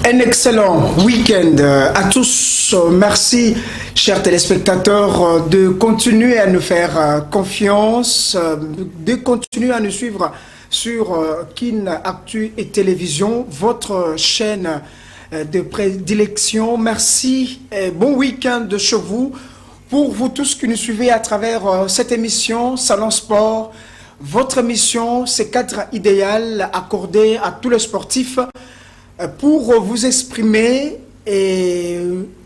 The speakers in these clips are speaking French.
Un excellent week-end à tous. Merci, chers téléspectateurs, de continuer à nous faire confiance, de continuer à nous suivre sur Kin Actu et Télévision, votre chaîne de prédilection. Merci et bon week-end de chez vous. Pour vous tous qui nous suivez à travers cette émission Salon Sport, votre émission, c'est cadre idéal accordé à tous les sportifs pour vous exprimer et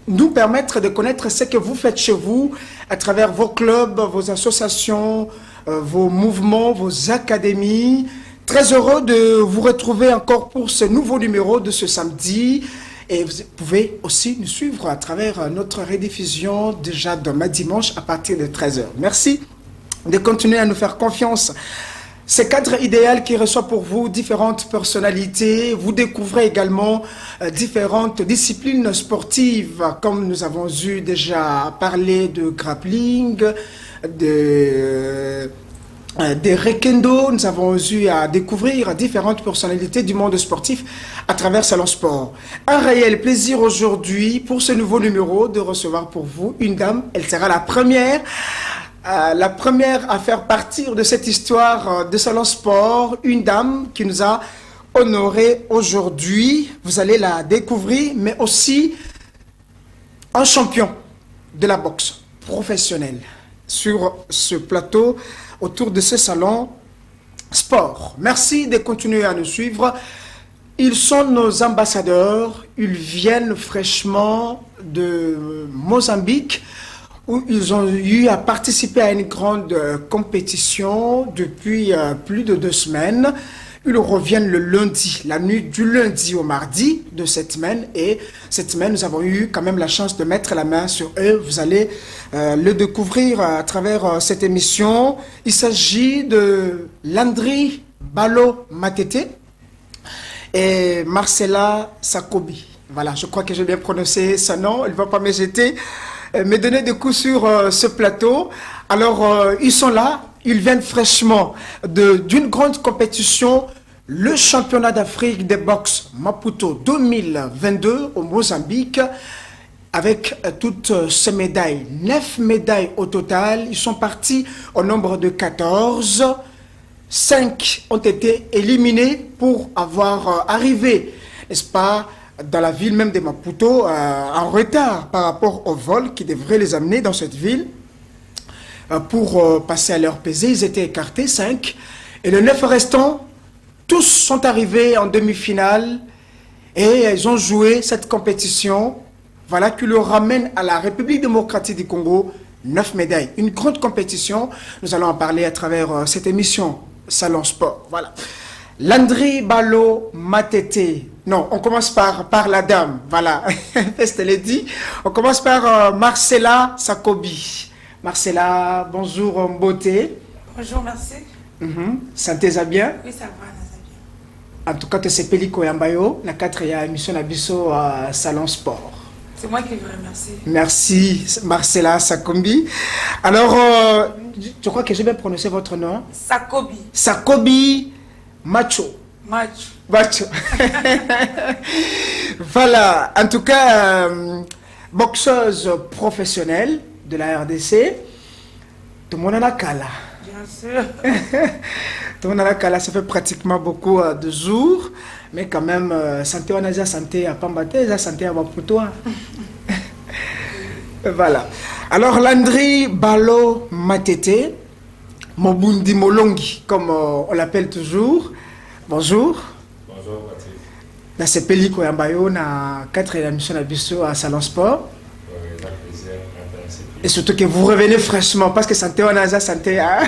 nous permettre de connaître ce que vous faites chez vous à travers vos clubs, vos associations, vos mouvements, vos académies. Très heureux de vous retrouver encore pour ce nouveau numéro de ce samedi. Et vous pouvez aussi nous suivre à travers notre rediffusion déjà demain dimanche à partir de 13 h. Merci de continuer à nous faire confiance. C'est cadre idéal qui reçoit pour vous différentes personnalités. Vous découvrez également différentes disciplines sportives, comme nous avons eu déjà parlé de grappling, de Rekendo. Nous avons eu à découvrir différentes personnalités du monde sportif à travers Salon Sport. Un réel plaisir aujourd'hui pour ce nouveau numéro de recevoir pour vous une dame. Elle sera la première à faire partir de cette histoire de Salon Sport, une dame qui nous a honorés aujourd'hui. Vous allez la découvrir, mais aussi un champion de la boxe professionnelle sur ce plateau autour de ce Salon Sport. Merci de continuer à nous suivre. Ils sont nos ambassadeurs. Ils viennent fraîchement de Mozambique, où ils ont eu à participer à une grande compétition depuis plus de 2 semaines. Ils reviennent le lundi, la nuit du lundi au mardi de cette semaine. Et cette semaine, nous avons eu quand même la chance de mettre la main sur eux. Vous allez le découvrir à travers cette émission. Il s'agit de Landry Balo Matete et Marcela Sakobi. Voilà, je crois que j'ai bien prononcé son nom. Elle ne va pas me jeter, me donner des coups sur ce plateau. Alors, ils sont là, ils viennent fraîchement d'une grande compétition, le championnat d'Afrique de boxe Maputo 2022 au Mozambique, avec toutes ces médailles. 9 médailles au total. Ils sont partis au nombre de 14. 5 ont été éliminés pour avoir arrivé, n'est-ce pas, dans la ville même de Maputo, en retard par rapport au vol qui devrait les amener dans cette ville pour passer à leur pesée. Ils étaient écartés, 5. Et les 9 restants, tous sont arrivés en demi-finale et ils ont joué cette compétition. Voilà qui leur ramène à la République démocratique du Congo 9 médailles. Une grande compétition. Nous allons en parler à travers cette émission Salon Sport. Voilà. Landry Balo Matete. Non, on commence par la dame. Voilà, je l'ai dit. On commence par Marcela Sakobi. Marcela, bonjour, beauté. Bonjour, merci. Santé bien? Oui, ça va, ça En bien. tout cas, c'est Peliko Yambayo, la 4e émission d'Abisso à Salon Sport. C'est moi qui vous remercie. Merci, Marcela Sakobi. Alors, je crois que j'ai bien prononcé votre nom. Sakobi. Sakobi Macho. Macho. Voilà, en tout cas, boxeuse professionnelle de la RDC. Tout le monde en a cala. Bien sûr. Tout le monde en a cala, ça fait pratiquement beaucoup de jours. Mais quand même, santé on a déjà santé à Pambate, déjà santé à Maputo. Voilà. Alors, Landry Balo Matete, Mobundi Molongi, comme on l'appelle toujours. Bonjour. Bonjour, Patrick. Dans ce pays qu'on a na 4e émission d'Abisso à Salon Sport. Oui, avec plaisir. Et surtout que vous revenez fraîchement parce que santé on a déjà santé à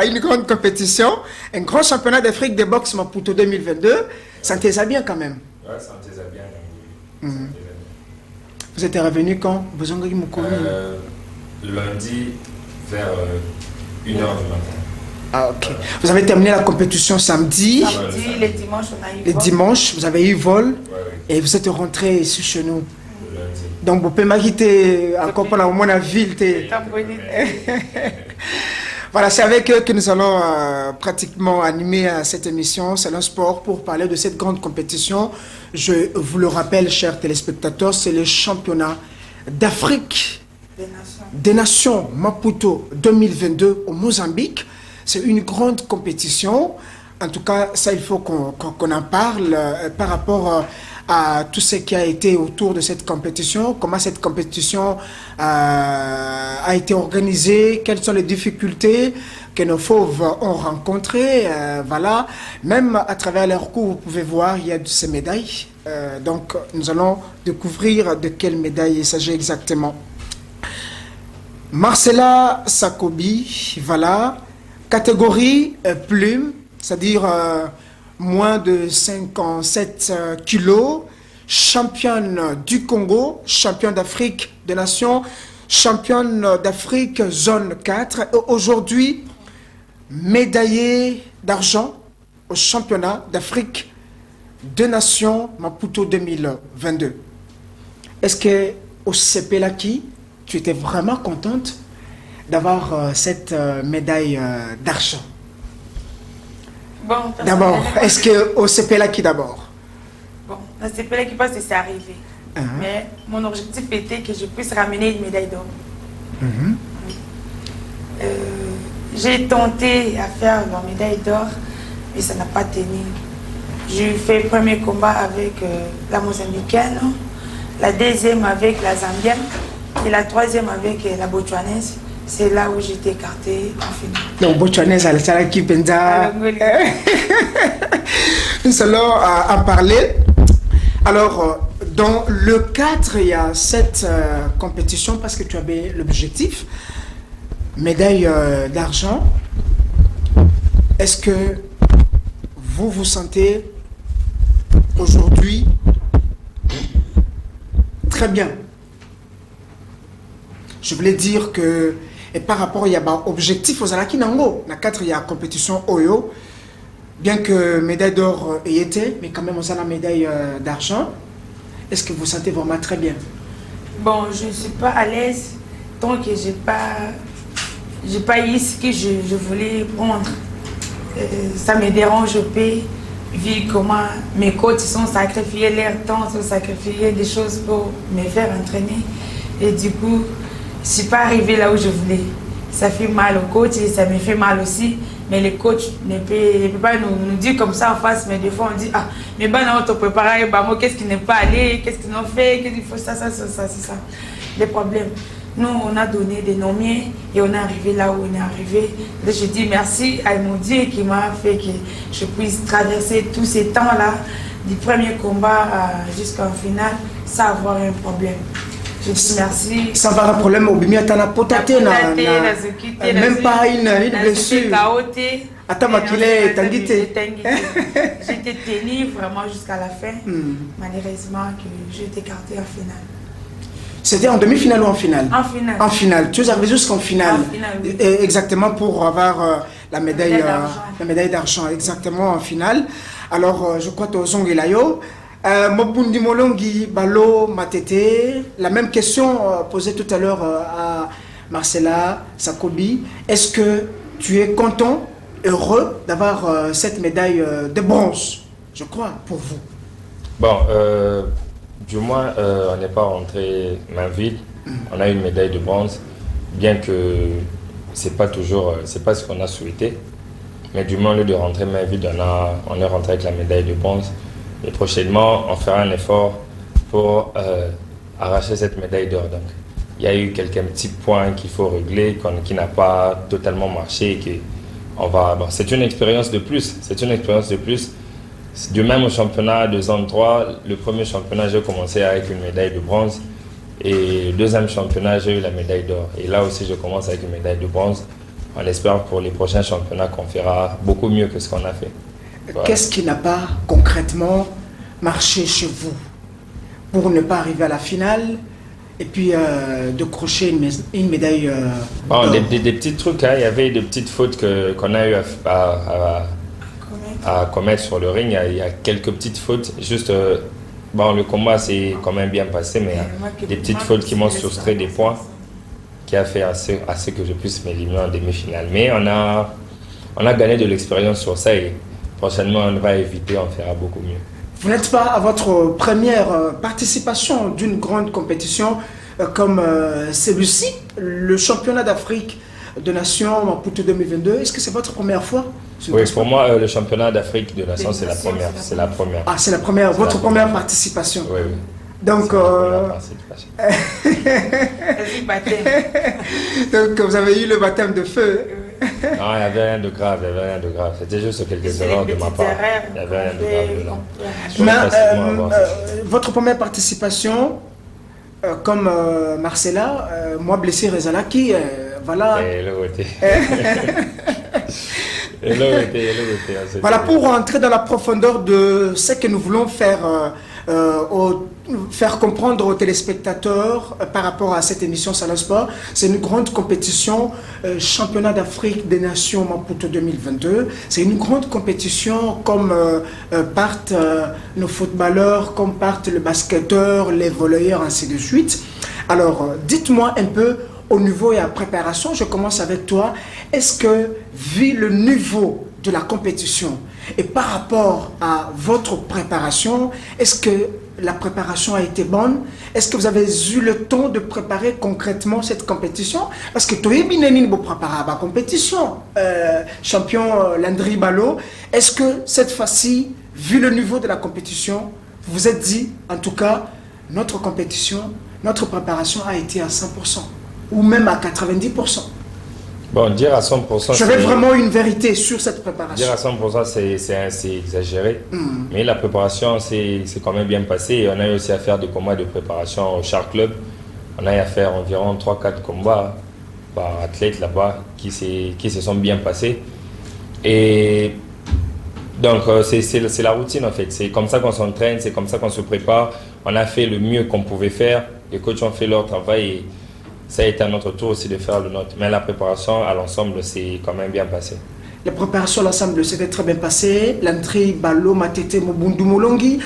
une grande compétition, un grand championnat d'Afrique de boxe Maputo 2022. Santé ça bien quand même. Oui, santé ça bien. Vous êtes revenu quand? Lundi vers 1h du matin. Ah, ok. Vous avez terminé la compétition samedi. Samedi, le dimanche, on a eu Le vol. dimanche, vous avez eu vol. Oui. Et vous êtes rentré ici chez nous. Le lundi. Donc, vous pouvez m'arrêter encore pendant au moins la ville. T'as bonne idée. Voilà, c'est avec eux que nous allons pratiquement animer cette émission. C'est un sport pour parler de cette grande compétition. Je vous le rappelle, chers téléspectateurs, c'est le championnat d'Afrique des Nations Maputo 2022 au Mozambique. C'est une grande compétition. En tout cas, ça, il faut qu'on en parle par rapport à tout ce qui a été autour de cette compétition, comment cette compétition a été organisée, quelles sont les difficultés que nos fauves ont rencontrées. Voilà. Même à travers leur cours, vous pouvez voir, il y a de ces médailles. Donc, nous allons découvrir de quelles médailles il s'agit exactement. Marcela Sakobi, voilà. Catégorie plume, c'est-à-dire moins de 57 kilos, championne du Congo, championne d'Afrique des Nations, championne d'Afrique zone 4, et aujourd'hui médaillée d'argent au championnat d'Afrique des Nations Maputo 2022. Est-ce que au CPLAKI, tu étais vraiment contente d'avoir cette médaille d'argent? Bon, D'abord, est-ce qu'au CPLAKI d'abord? Bon, dans CPLAKI, parce que c'est arrivé. Mais mon objectif était que je puisse ramener une médaille d'or. J'ai tenté à faire la médaille d'or, mais ça n'a pas tenu. J'ai fait le premier combat avec la Mozambicaine, la deuxième avec la Zambienne et la troisième avec la Botswanaise. C'est là où j'étais écartée en finale. Donc, Botswanaise, Al-Salaki Penza. Nous allons en parler. Alors, dans le 4, il y a cette compétition parce que tu avais l'objectif. Médaille d'argent. Est-ce que vous vous sentez aujourd'hui très bien? Je voulais dire que, et par rapport, il y a un objectif aux Alaki Nango. Dans 4, il y a compétition Oyo. Bien que médaille d'or ait été, mais quand même, on a la médaille d'argent. Est-ce que vous sentez vraiment très bien? Bon, je ne suis pas à l'aise tant que j'ai pas eu ce que je voulais prendre. Ça me dérange un peu, vu comment mes coachs sont sacrifiés leur temps, sont sacrifiés des choses pour me faire entraîner. Et du coup, je ne suis pas arrivée là où je voulais. Ça fait mal au coach et ça me fait mal aussi. Mais le coach ne peut pas nous dire comme ça en face, mais des fois on dit ah, mais ben on te prépare, qu'est-ce qui n'est pas allé, qu'est-ce qu'ils ont fait, qu'est-ce qu'il faut, ça, c'est ça. Les problèmes. Nous, on a donné des nomiers et on est arrivé là où on est arrivé. Là, je dis merci à mon Dieu qui m'a fait que je puisse traverser tous ces temps-là, du premier combat jusqu'en finale, sans avoir un problème. Je dis merci. Sans avoir un problème, au bimia t'en as potaté, même pas une blessure. Attends, Makile, t'anguité. J'étais tenue vraiment jusqu'à la fin. Malheureusement, que j'ai été écartée en finale. C'était en demi-finale ou en finale? En finale. En finale. Tu es arrivé jusqu'en finale. En finale, oui. Exactement pour avoir la médaille d'argent. Exactement en finale. Alors, je crois que tu as Elayo. Mobundi Molongi, Balo, Matete. La même question posée tout à l'heure à Marcela Sakobi. Est-ce que tu es content, heureux d'avoir cette médaille de bronze, je crois, pour vous? Bon, du moins, on n'est pas rentré main vide. On a une médaille de bronze, bien que c'est pas toujours, c'est pas ce qu'on a souhaité. Mais du moins, au lieu de rentrer main vide, on est rentré avec la médaille de bronze. Et prochainement, on fera un effort pour arracher cette médaille d'or. Donc, il y a eu quelques petits points qu'il faut régler, qui n'a pas totalement marché. Bon, c'est une expérience de plus. C'est une expérience de plus. Du même au championnat de zone 3, le premier championnat, j'ai commencé avec une médaille de bronze. Et le deuxième championnat, j'ai eu la médaille d'or. Et là aussi, je commence avec une médaille de bronze. On espère pour les prochains championnats qu'on fera beaucoup mieux que ce qu'on a fait. Voilà. Qu'est-ce qui n'a pas concrètement marché chez vous pour ne pas arriver à la finale et puis décrocher une médaille bon, des petits trucs, hein. Il y avait des petites fautes qu'on a eu à commettre sur le ring. Il y a quelques petites fautes. Juste, bon, le combat s'est quand même bien passé, mais il y a des petites fautes qui m'ont soustrait des points. qui a fait à ce que je puisse m'éliminer en demi-finale. Mais on a gagné de l'expérience sur ça et prochainement on va éviter, on fera beaucoup mieux. Vous n'êtes pas à votre première participation d'une grande compétition comme celui-ci, le championnat d'Afrique de Nations Maputo 2022. Est-ce que c'est votre première fois? Oui, pour moi, le championnat d'Afrique de Nations, c'est la première. C'est la première. Ah, c'est la première, votre première participation. Oui, oui. Donc, donc, vous avez eu le baptême de feu. Non, il n'y avait rien de grave, C'était juste quelques erreurs de ma part. Il n'y avait rien de grave dedans. Votre première participation, comme Marcella, moi blessé Rezalaki, voilà. Voilà, pour rentrer dans la profondeur de ce que nous voulons faire, faire comprendre aux téléspectateurs par rapport à cette émission Salon Sport. C'est une grande compétition, championnat d'Afrique des Nations Maputo 2022. C'est une grande compétition comme partent nos footballeurs, comme partent les basketteurs, les volleyeurs, ainsi de suite. Alors, dites-moi un peu au niveau et à préparation, je commence avec toi. Est-ce que, vu le niveau de la compétition et par rapport à votre préparation, est-ce que la préparation a été bonne? Est-ce que vous avez eu le temps de préparer concrètement cette compétition? Parce que toi, tu as préparé la compétition, champion Landry Balo. Est-ce que cette fois-ci, vu le niveau de la compétition, vous vous êtes dit, en tout cas, notre compétition, notre préparation a été à 100%? Ou même à 90%. Bon, dire à 100%... Je veux vraiment une vérité sur cette préparation. Dire à 100%, c'est assez exagéré. Mais la préparation, c'est quand même bien passé. Et on a eu aussi à faire des combats de préparation au Shark Club. On a eu à faire environ 3-4 combats par athlètes là-bas qui se sont bien passés. Et donc, c'est la routine en fait. C'est comme ça qu'on s'entraîne, c'est comme ça qu'on se prépare. On a fait le mieux qu'on pouvait faire. Les coachs ont fait leur travail et ça a été à notre tour aussi de faire le nôtre. Mais la préparation à l'ensemble, c'est quand même bien passé. La préparation à l'ensemble, c'était très bien passé. L'entrée Balo, Matete, Mobundu, Molongi,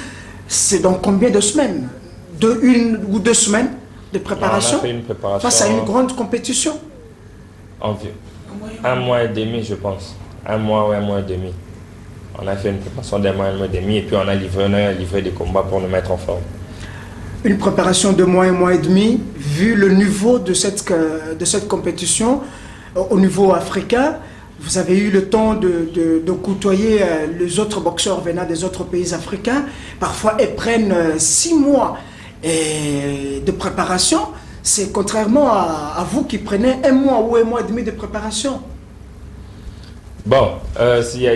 c'est dans combien de semaines? Une ou deux semaines de préparation? Non, on a fait une préparation face à une grande compétition? Environ 1 mois et demi, je pense. 1 mois ou 1 mois et demi. On a fait une préparation d'1 mois et demi et puis on a livré des combats pour nous mettre en forme. Une préparation de mois et demi, vu le niveau de cette compétition au niveau africain, vous avez eu le temps de côtoyer les autres boxeurs venant des autres pays africains. Parfois, ils prennent 6 mois de préparation. C'est contrairement à vous qui prenez 1 mois ou 1 mois et demi de préparation. Bon, il y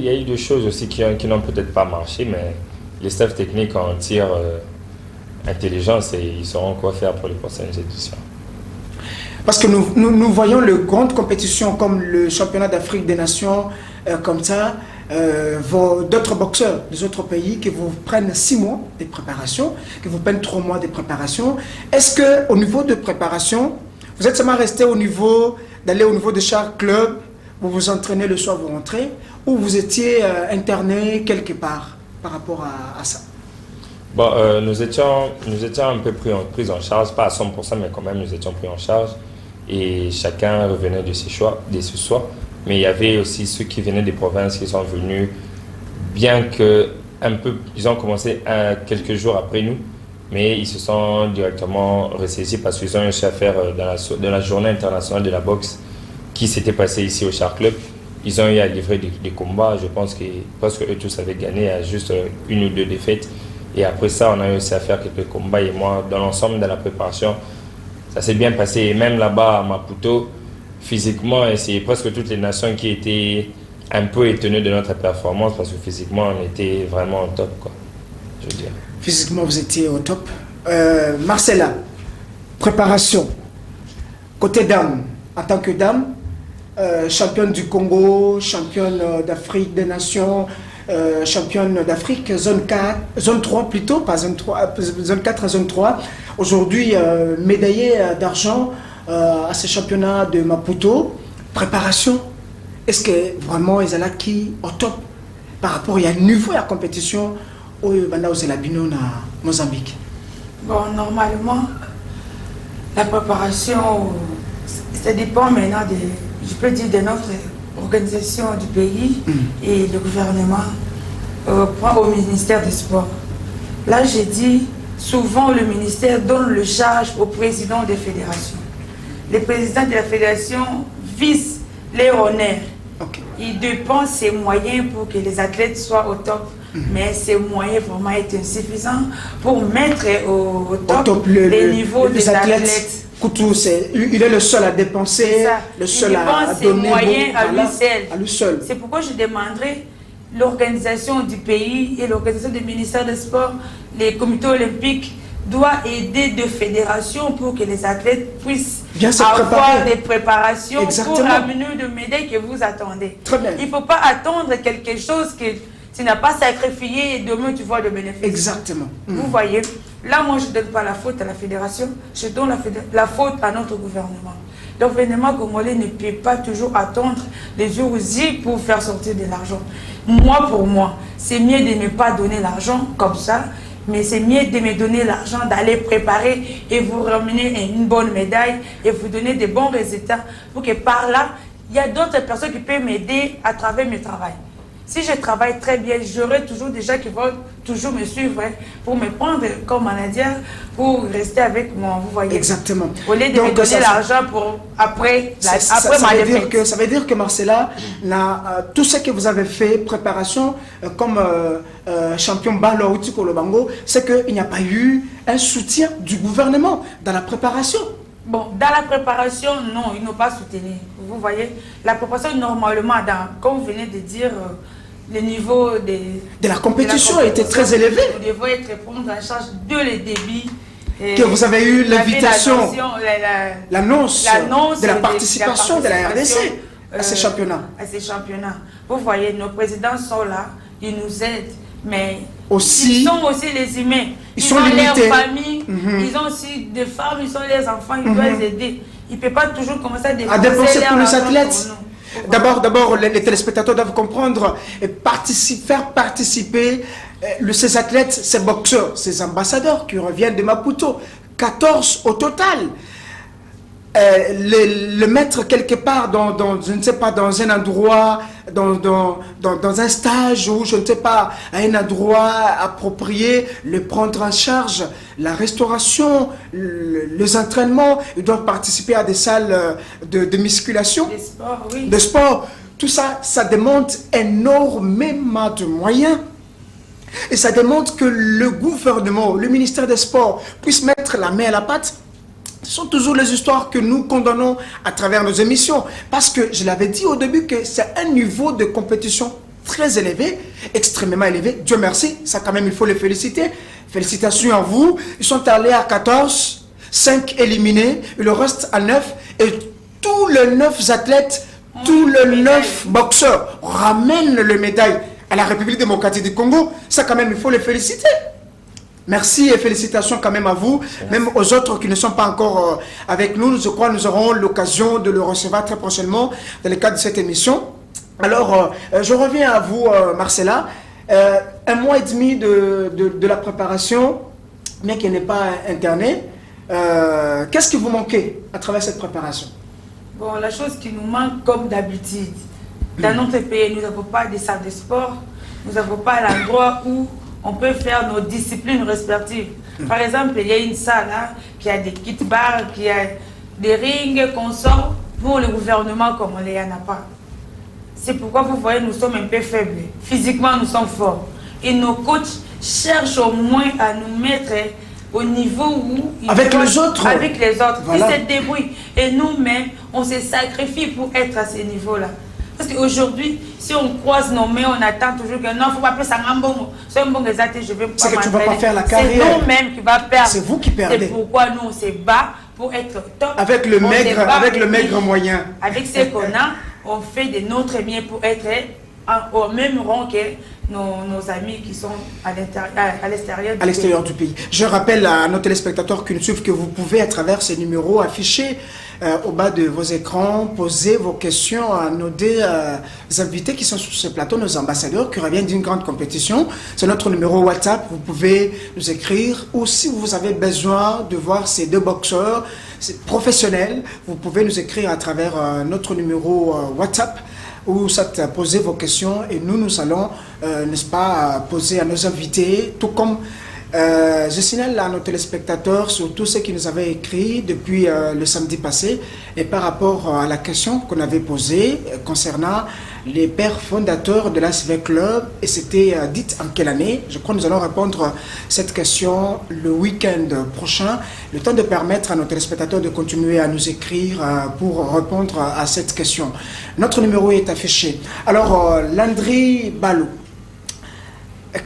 a eu des choses aussi qui n'ont peut-être pas marché, mais les staffs techniques en tirent intelligence et ils sauront quoi faire pour les prochaines éditions. Parce que nous voyons les grandes compétitions comme le championnat d'Afrique des Nations, comme ça, d'autres boxeurs des autres pays qui vous prennent 6 mois de préparation, qui vous prennent 3 mois de préparation. Est-ce qu'au niveau de préparation, vous êtes seulement resté d'aller au niveau de chaque club, vous vous entraînez le soir, vous rentrez, ou vous étiez interné quelque part par rapport à ça? Bon, nous étions un peu pris en charge, pas à 100%, mais quand même nous étions pris en charge. Et chacun revenait de ses choix. Mais il y avait aussi ceux qui venaient des provinces qui sont venus, bien que ils ont commencé quelques jours après nous, mais ils se sont directement ressaisis parce qu'ils ont réussi à faire dans la journée internationale de la boxe qui s'était passée ici au Shark Club. Ils ont eu à livrer des combats. Je pense que presque eux tous avaient gagné à juste 1 ou 2 défaites. Et après ça, on a réussi à faire quelques combats. Et moi, dans l'ensemble de la préparation, ça s'est bien passé. Et même là-bas à Maputo, physiquement, c'est presque toutes les nations qui étaient un peu étonnées de notre performance parce que physiquement, on était vraiment au top, quoi, je veux dire. Physiquement, vous étiez au top. Marcella, préparation. Côté dame, en tant que dame, championne du Congo, championne d'Afrique des Nations, championne d'Afrique, zone 3 plutôt, pas zone 3, zone 4 à zone 3. Aujourd'hui, médaillée d'argent à ce championnat de Maputo. Préparation, est-ce que vraiment ils sont là qui au top par rapport à un niveau à la compétition au Zelabino na Mozambique? Bon, normalement, la préparation Ça dépend maintenant je peux dire, de notre organisation du pays et le gouvernement au ministère des Sports. Là, j'ai dit, souvent le ministère donne le charge au président des fédérations. Les présidents de la fédération visent les honneurs. Okay. Ils dépensent ses moyens pour que les athlètes soient au top. Mais ces moyens vraiment est insuffisant pour mettre au top les niveaux des athlètes. Koutou, il est le seul à dépenser, le seul à donner ses moyens à lui seul. C'est pourquoi je demanderai l'organisation du pays et l'organisation du ministère des Sports, les comités olympiques, doit aider de fédérations pour que les athlètes puissent avoir des préparations pour ramener de médailles que vous attendez. Très bien. Il ne faut pas attendre quelque chose que tu n'as pas sacrifié et demain tu vois le bénéfice. Exactement. Vous voyez, là moi je ne donne pas la faute à la fédération, je donne la faute à notre gouvernement. Le gouvernement congolais ne peut pas toujours attendre les jours J pour faire sortir de l'argent. Moi, pour moi, c'est mieux de ne pas donner l'argent comme ça, mais c'est mieux de me donner l'argent, d'aller préparer et vous ramener une bonne médaille et vous donner de bons résultats pour que par là, il y a d'autres personnes qui peuvent m'aider à travers mon travail. Si je travaille très bien, j'aurai toujours des gens qui vont toujours me suivre pour me prendre comme manager, pour rester avec moi, vous voyez. Exactement. Au lieu de me donner l'argent pour après ma défaite. Ça veut dire que Marcella, tout ce que vous avez fait, préparation, comme champion Balo ou le Bango, c'est qu'il n'y a pas eu un soutien du gouvernement dans la préparation. Bon, dans la préparation, non, ils n'ont pas soutenu. Vous voyez, la préparation, normalement, comme vous venez de dire, le niveau de la compétition était très élevé. Vous devez être prendre en charge de les débits. Que vous avez eu l'invitation, l'annonce de la participation de la RDC à ces championnats. Vous voyez, nos présidents sont là, ils nous aident, mais aussi, ils sont aussi les humains. Ils ont limités. Leurs familles, ils ont aussi des femmes, ils ont les enfants, ils doivent les aider. Ils ne peuvent pas toujours commencer à dépenser pour les athlètes. D'abord, les téléspectateurs doivent comprendre et faire participer ces athlètes, ces boxeurs, ces ambassadeurs qui reviennent de Maputo. 14 au total. Le mettre quelque part je ne sais pas, dans un endroit, dans un stage ou je ne sais pas, à un endroit approprié, le prendre en charge, la restauration, les entraînements, ils doivent participer à des salles de musculation, de sport. Tout ça, ça demande énormément de moyens. Et ça demande que le gouvernement, le ministère des Sports puisse mettre la main à la pâte. Ce sont toujours les histoires que nous condamnons à travers nos émissions. Parce que je l'avais dit au début que c'est un niveau de compétition très élevé, extrêmement élevé. Dieu merci, ça quand même il faut les féliciter. Félicitations à vous. Ils sont allés à 14, 5 éliminés, il leur reste à 9. Et tous les 9 athlètes, tous les 9 boxeurs ramènent le médaille à la République démocratique du Congo. Ça quand même il faut les féliciter. Merci et félicitations quand même à vous, même aux autres qui ne sont pas encore avec nous. Je crois que nous aurons l'occasion de le recevoir très prochainement dans le cadre de cette émission. Alors, je reviens à vous, Marcella. 1 mois et demi de la préparation, bien qu'il n'est pas interné. Qu'est-ce qui vous manquait à travers cette préparation? Bon, la chose qui nous manque comme d'habitude, dans notre pays, nous n'avons pas de salles de sport, nous n'avons pas l'endroit où on peut faire nos disciplines respectives. Par exemple, il y a une salle qui a des kits bars, qui a des rings qu'on sort pour le gouvernement comme on les en a pas. C'est pourquoi vous voyez, nous sommes un peu faibles. Physiquement, nous sommes forts. Et nos coachs cherchent au moins à nous mettre au niveau où... Avec les autres. Avec les autres. Voilà. Ils se débrouillent. Et nous-mêmes, on se sacrifie pour être à ce niveau-là. Parce qu'aujourd'hui, si on croise nos mains, on attend toujours que non, il ne faut pas appeler ça un bon. C'est un bon exaté, je vais pas. C'est que tu ne vas pas faire la carrière. C'est nous-mêmes qui va perdre. C'est vous qui perdez. C'est pourquoi nous, on se bat pour être top. Avec le maigre moyen. Avec ce qu'on a, on fait de notre bien pour être au même rang que nos amis qui sont à l'extérieur du pays. Je rappelle à nos téléspectateurs qui nous suivent que vous pouvez, à travers ces numéros affichés au bas de vos écrans, poser vos questions à nos deux invités qui sont sur ce plateau, nos ambassadeurs qui reviennent d'une grande compétition. C'est notre numéro WhatsApp, vous pouvez nous écrire. Ou si vous avez besoin de voir ces deux boxeurs, professionnels, vous pouvez nous écrire à travers notre numéro WhatsApp où poser vos questions et nous allons, n'est-ce pas, poser à nos invités, tout comme je signale à nos téléspectateurs, surtout ceux qui nous avaient écrit depuis le samedi passé, et par rapport à la question qu'on avait posée concernant les pères fondateurs de l'ASV Club, et c'était dites en quelle année. Je crois que nous allons répondre à cette question le week-end prochain, le temps de permettre à nos téléspectateurs de continuer à nous écrire pour répondre à cette question. Notre numéro est affiché. Alors, Landry Balou,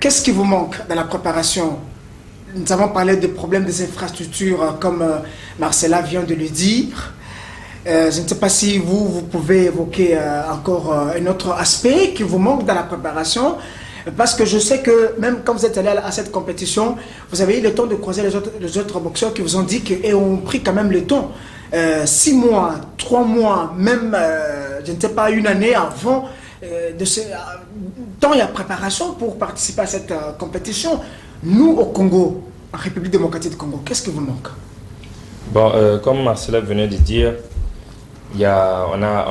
qu'est-ce qui vous manque dans la préparation? Nous avons parlé des problèmes des infrastructures, comme Marcella vient de le dire. Je ne sais pas si vous pouvez évoquer encore un autre aspect qui vous manque dans la préparation, parce que je sais que même quand vous êtes allé à cette compétition, vous avez eu le temps de croiser les autres boxeurs qui vous ont dit qu'ils ont pris quand même le temps. 6 mois, 3 mois, même, je ne sais pas, une année avant de ce temps et à préparation pour participer à cette compétition. Nous, au Congo, en République démocratique du Congo, qu'est-ce qui vous manque? Bon, comme Marcella venait de dire, on a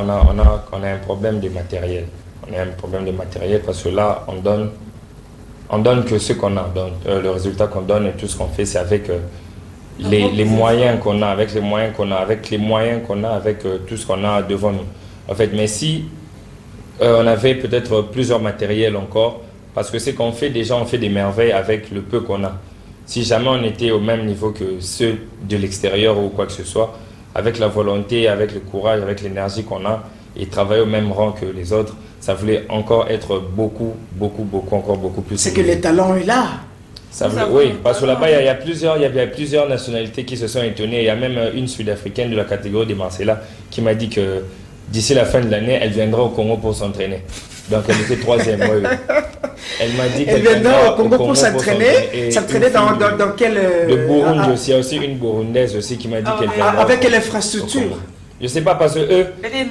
un problème de matériel. On a un problème de matériel parce que là, on donne que ce qu'on a. Donc, le résultat qu'on donne et tout ce qu'on fait, c'est avec les moyens qu'on a, avec les moyens qu'on a, avec tout ce qu'on a devant nous. En fait, mais si on avait peut-être plusieurs matériels encore, parce que ce qu'on fait, déjà, on fait des merveilles avec le peu qu'on a. Si jamais on était au même niveau que ceux de l'extérieur ou quoi que ce soit, avec la volonté, avec le courage, avec l'énergie qu'on a, et travailler au même rang que les autres, ça voulait encore être beaucoup plus. C'est que le talent est là. Oui, parce que là-bas, il y avait plusieurs nationalités qui se sont étonnées. Il y a même une Sud-Africaine de la catégorie des Marcella qui m'a dit que d'ici la fin de l'année, elle viendra au Congo pour s'entraîner. Donc elle était 3e. Oui. Elle m'a dit qu'elle viendra au Congo pour s'entraîner. S'entraîner dans quel... De Burundi aussi. Il y a aussi une Burundaise aussi qui m'a dit qu'elle viendra. Avec quelle infrastructure? Je ne sais pas, parce que eux,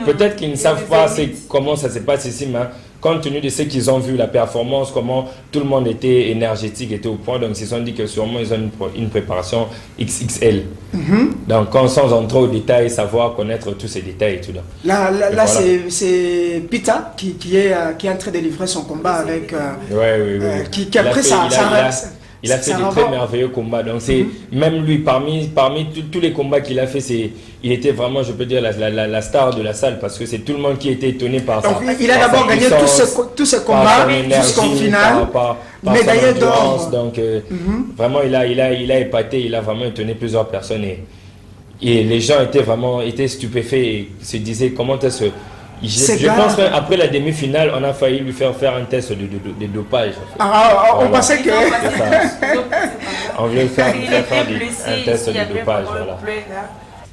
peut-être qu'ils ne savent pas comment ça se passe ici, mais compte tenu de ce qu'ils ont vu, la performance, comment tout le monde était énergétique, était au point, donc ils se sont dit que sûrement ils ont une préparation XXL. Donc sans entrer aux détails, savoir connaître tous ces détails et tout. Là voilà. C'est Pita qui est en train de livrer son combat avec... qui a pris ça. Il a fait des très merveilleux combats. Donc, c'est même lui, parmi tous les combats qu'il a fait, il était vraiment, je peux dire, la star de la salle, parce que c'est tout le monde qui était étonné par ça. Il a d'abord gagné tous ses combats jusqu'en finale, médaillé d'or. Donc, vraiment, il a épaté, il a vraiment étonné plusieurs personnes. Et les gens étaient stupéfaits et se disaient comment est-ce que... Je pense qu'après la demi-finale, on a failli lui faire un test de dopage. On pensait que... On voulait faire un test de dopage. Voilà.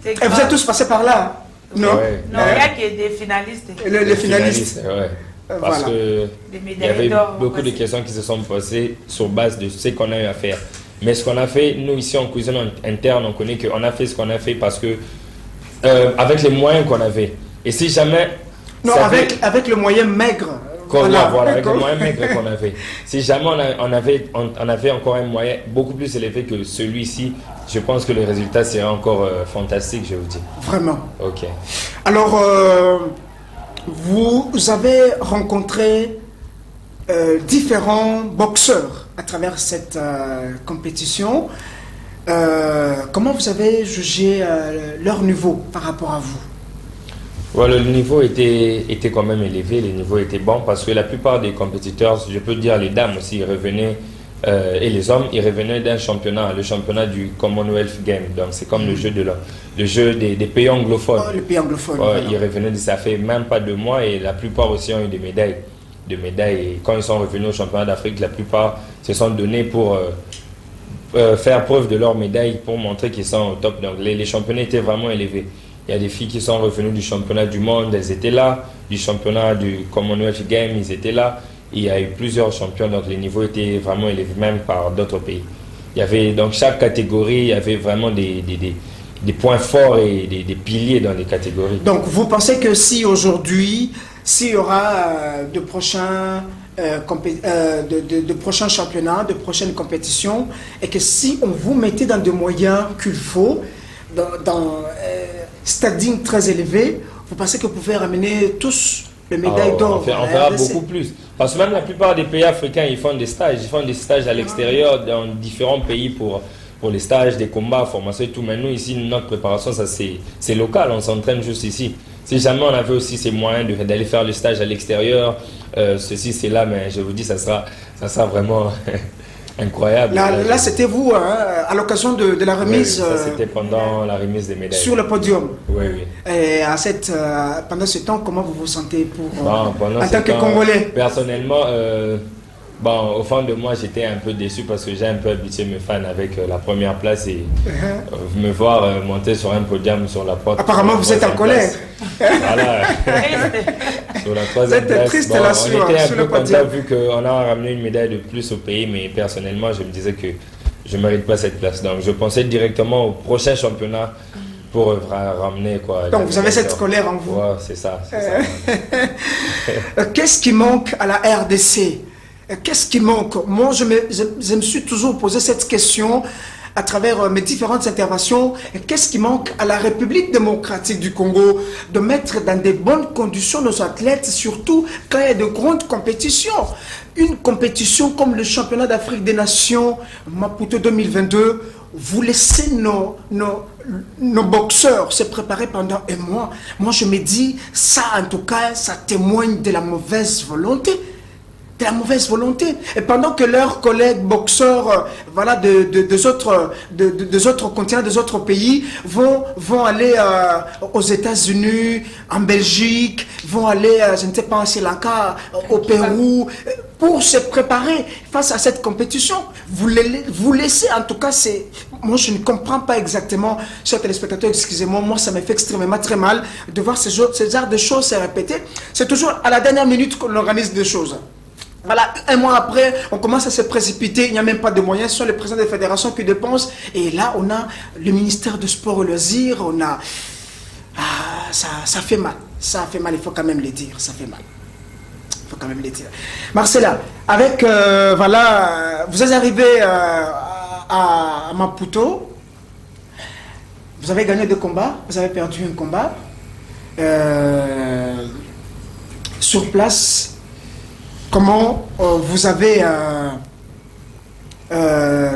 Et vous êtes tous passés par là? Non, il n'y a que des finalistes. Les finalistes. Parce qu'il y avait beaucoup de questions qui se sont posées sur base de ce qu'on a eu à faire. Mais ce qu'on a fait, nous ici en cuisine interne, on connaît qu'on a fait ce qu'on a fait parce que avec les moyens qu'on avait. Et si jamais... Non, avec le moyen maigre. Voilà, avec le moyen maigre qu'on avait. Si jamais on avait encore un moyen beaucoup plus élevé que celui-ci, je pense que le résultat serait encore fantastique, je vous dis. Vraiment. Ok. Alors, vous avez rencontré différents boxeurs à travers cette compétition. Comment vous avez jugé leur niveau par rapport à vous? Voilà, le niveau était quand même élevé, le niveau était bon parce que la plupart des compétiteurs, je peux dire les dames aussi, ils revenaient, et les hommes, ils revenaient d'un championnat, le championnat du Commonwealth Games. Donc c'est comme le jeu des pays anglophones. Les pays anglophones. Ils revenaient, ça fait même pas 2 mois et la plupart aussi ont eu des médailles. Et quand ils sont revenus au championnat d'Afrique, la plupart se sont donnés pour faire preuve de leurs médailles, pour montrer qu'ils sont au top. Donc les championnats étaient vraiment élevés. Il y a des filles qui sont revenues du championnat du monde, elles étaient là. Du championnat du Commonwealth Games, ils étaient là. Et il y a eu plusieurs champions, donc les niveaux étaient vraiment élevés, même par d'autres pays. Il y avait, donc chaque catégorie, il y avait vraiment des points forts et des piliers dans les catégories. Donc vous pensez que si aujourd'hui, s'il y aura de prochains championnats, de prochaines compétitions, et que si on vous mettait dans des moyens qu'il faut, standing très élevé, vous pensez que vous pouvez ramener tous les médailles d'or? On fera beaucoup plus. Parce que même la plupart des pays africains, ils font des stages à l'extérieur, dans différents pays pour les stages, des combats, formations et tout. Mais nous, ici, notre préparation, ça c'est local, on s'entraîne juste ici. Si jamais on avait aussi ces moyens d'aller faire le stage à l'extérieur, ceci, c'est là, mais je vous dis, ça sera vraiment incroyable. Là c'était vous, hein, à l'occasion de la remise. Oui, ça c'était pendant la remise des médailles. Sur le podium. Oui. Et pendant ce temps, comment vous vous sentez en tant que Congolais? Personnellement, au fond de moi, j'étais un peu déçu parce que j'ai un peu habitué mes fans avec la première place et me voir monter sur un podium sur la porte. Apparemment, vous êtes en colère. Voilà. Sur la troisième place. Triste on était un peu content vu qu'on a ramené une médaille de plus au pays, mais personnellement, je me disais que je ne mérite pas cette place. Donc, je pensais directement au prochain championnat pour ramener quoi. Donc, vous avez cette colère en vous. Ouais, c'est ça. Qu'est-ce qui manque à la RDC? Qu'est-ce qui manque? Moi, je me suis toujours posé cette question à travers mes différentes interventions. Qu'est-ce qui manque à la République démocratique du Congo de mettre dans de bonnes conditions nos athlètes, surtout quand il y a de grandes compétitions? Une compétition comme le championnat d'Afrique des Nations Maputo 2022, vous laissez nos boxeurs se préparer pendant un mois. Moi, je me dis, ça en tout cas, ça témoigne de la mauvaise volonté. Et pendant que leurs collègues boxeurs des autres continents, des autres pays vont aller aux États-Unis, en Belgique, vont aller, je ne sais pas, en Sri Lanka, au Pérou, pour se préparer face à cette compétition. Vous laissez, en tout cas, moi je ne comprends pas exactement, chers téléspectateurs, excusez-moi, moi ça me fait extrêmement très mal de voir ce genre de choses se répéter. C'est toujours à la dernière minute qu'on organise des choses. Voilà, un mois après, on commence à se précipiter, il n'y a même pas de moyens, ce sont les présidents des fédérations qui dépensent. Et là, on a le ministère du Sport et Loisirs, on a... ça fait mal, il faut quand même le dire, ça fait mal. Il faut quand même le dire. Marcella, avec, vous êtes arrivé à Maputo, vous avez gagné 2 combats, vous avez perdu un combat. Sur place, comment vous avez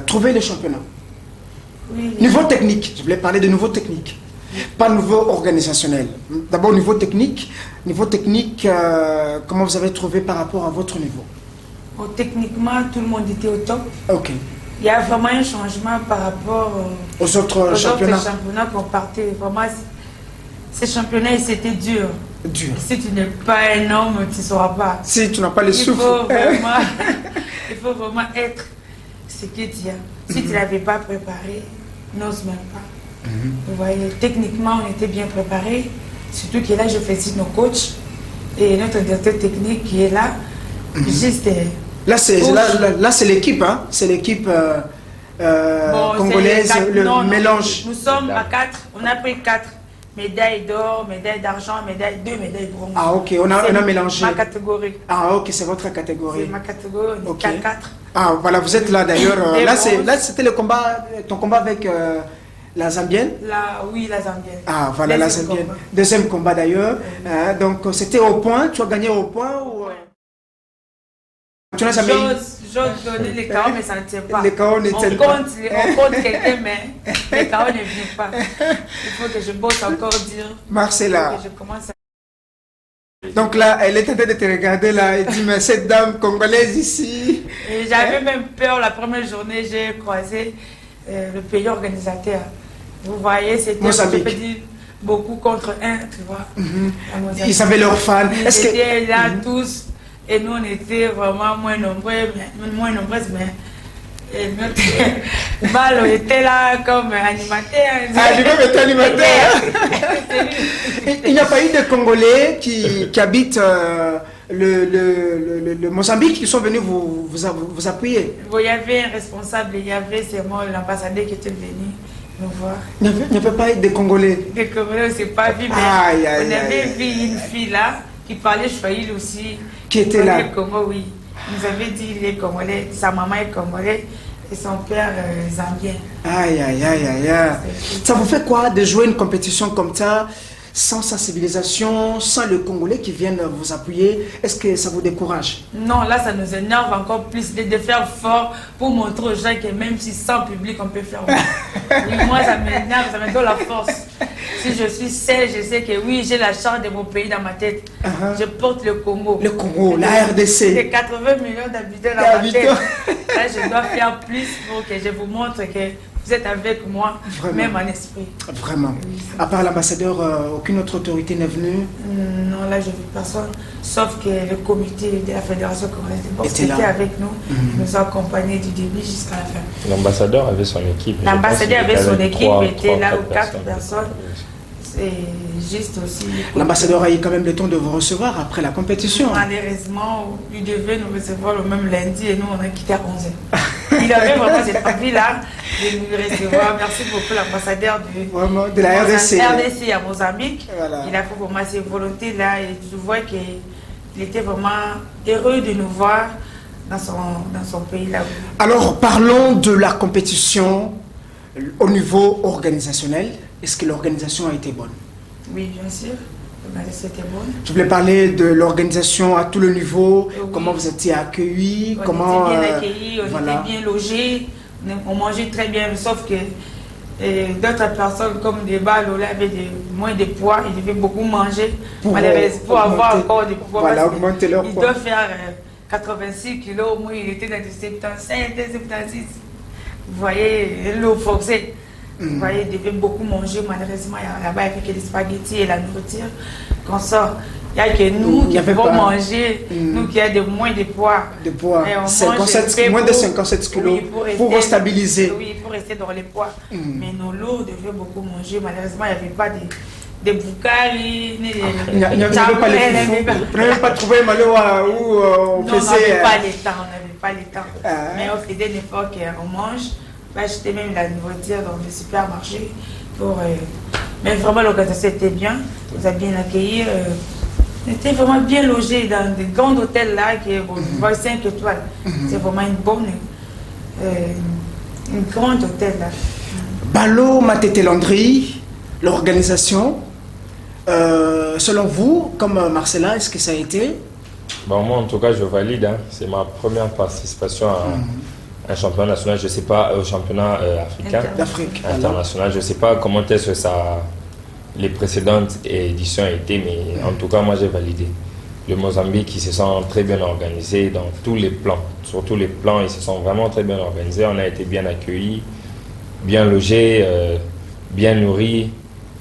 trouvé le championnat? Niveau technique, je voulais parler de niveau technique, pas niveau organisationnel. D'abord niveau technique, comment vous avez trouvé par rapport à votre niveau? Techniquement, tout le monde était au top. Ok. Il y a vraiment un changement par rapport aux autres championnats qu'on partait. Vraiment, ces championnats, c'était dur. Si tu n'es pas un homme, tu ne sauras pas. Si tu n'as pas les souffles. Il faut vraiment être ce que tu as. Si tu ne l'avais pas préparé, n'ose même pas. Vous voyez, techniquement, on était bien préparé. Surtout que là, je félicite nos coachs et notre directeur technique qui est là. Juste. Là, c'est l'équipe, hein? C'est l'équipe congolaise, mélange. Nous sommes à 4, on a pris 4. Médaille d'or, médaille d'argent, 2 médailles bronze. Ah ok, on a mélangé. Ma catégorie. Ah ok, c'est votre catégorie. C'est ma catégorie, on est 4. Ah voilà, vous êtes là d'ailleurs. Là c'était le combat, ton combat avec la Zambienne. Oui, la Zambienne. Ah voilà, la Zambienne. Deuxième combat d'ailleurs. Donc c'était au point, tu as gagné au point ou... Tu n'as jamais... J'ose donner les KO, mais ça ne tient pas. Les KO ne tiennent pas. On compte quelqu'un, mais les KO ne viennent pas. Il faut que je bosse encore dire. Marcella. Que je commence à... Donc là, elle est en train de te regarder là et dit, mais cette dame congolaise ici... J'avais même peur la première journée, j'ai croisé le pays organisateur. Vous voyez, c'était... Je peux dire beaucoup contre un, tu vois. Ils avaient leurs fans. Ils étaient là tous. Et nous, on était vraiment moins nombreuses, mais notre Malo était là comme animateur. Ah, lui-même était animateur. Il n'y a pas eu de Congolais qui habitent le Mozambique qui sont venus vous appuyer? Bon, il y avait un responsable, il y avait seulement l'ambassadeur qui était venu nous voir. Il n'y avait pas eu de Congolais? Des Congolais, on ne s'est pas vu, mais on avait vu une fille là qui parlait Swahili aussi. Qui était là? Congo, oui. Il nous avait dit il est congolais, sa maman est congolaise. et son père zambien. Aïe, aïe, aïe, aïe, aïe. Ça vous fait quoi de jouer une compétition comme ça, sans sensibilisation, sans le Congolais qui viennent vous appuyer? Est-ce que ça vous décourage? Non, là, ça nous énerve encore plus de faire fort pour montrer aux gens que même si sans public, on peut faire fort. Oui, moi, ça m'énerve, ça me donne la force. Si je suis seule, je sais que oui, j'ai la chance de mon pays dans ma tête. Je porte le Congo. Le Congo, la RDC. C'est 80 millions d'habitants dans ma tête. Là, je dois faire plus pour que je vous montre que vous êtes avec moi, vraiment. Même en esprit. Vraiment. Oui, à part l'ambassadeur, aucune autre autorité n'est venue? Non, là, je ne vis personne. Sauf que le comité de la Fédération congolaise de boxe était avec nous. Il nous a accompagnés du début jusqu'à la fin. L'ambassadeur avait son équipe. L'ambassadeur avait son équipe, était là où 4 personnes. C'est juste aussi... L'ambassadeur a eu quand même le temps de vous recevoir après la compétition. Malheureusement, il devait nous recevoir le même lundi et nous, on a quitté à 11h. Il avait vraiment cette envie-là de nous recevoir. Merci beaucoup l'ambassadeur de la RDC. RDC à Mozambique. Voilà. Il a fait vraiment ces volontés-là et je vois qu'il était vraiment heureux de nous voir dans son pays-là. Alors, parlons de la compétition au niveau organisationnel. Est-ce que l'organisation a été bonne? Oui, bien sûr. L'organisation était bonne. Je voulais parler de l'organisation à tout le niveau. Oui. Comment vous étiez accueillis? On était bien accueillis, on était bien logés. On mangeait très bien, sauf que d'autres personnes comme des Balola avaient moins de poids. Ils devaient beaucoup manger. Malheureusement, pour avoir encore du poids. Voilà, augmenter leur poids. Ils doivent faire 86 kilos. Moi, il était dans des 75, 76. Vous voyez, l'eau forcée. Vous voyez, ils devaient beaucoup manger. Malheureusement, là-bas, il n'y avait que des spaghettis et la nourriture qu'on sort. Il n'y a que nous qui pouvons manger, nous qui avons moins de poids. De poids, moins de 57 kilos pour stabiliser. Oui, pour rester dans les poids. Mais nos lots devaient beaucoup manger. Malheureusement, il n'y avait pas des boucales, ni des... Il n'y avait pas les foufous. Vous n'avez pas trouvé Maloa où on faisait... Non, on n'avait pas le temps, on n'avait pas le temps. Mais on faisait une fois qu'on mange. Acheter même la nourriture dans les supermarchés. Mais vraiment, l'organisation était bien. Vous avez bien accueilli. On était vraiment bien logés dans des grands hôtels là, qui voient 5 étoiles. C'est vraiment une grande hôtel là. Balo Matete Landry, l'organisation. Selon vous, comme Marcelin, est-ce que ça a été? Bon, moi, en tout cas, je valide. Hein. C'est ma première participation à un championnat national, je ne sais pas, au championnat africain, international. Je ne sais pas comment est-ce que les précédentes éditions étaient, mais en tout cas, moi, j'ai validé. Le Mozambique, ils se sont très bien organisés dans tous les plans. Sur tous les plans, ils se sont vraiment très bien organisés. On a été bien accueillis, bien logés, bien nourris.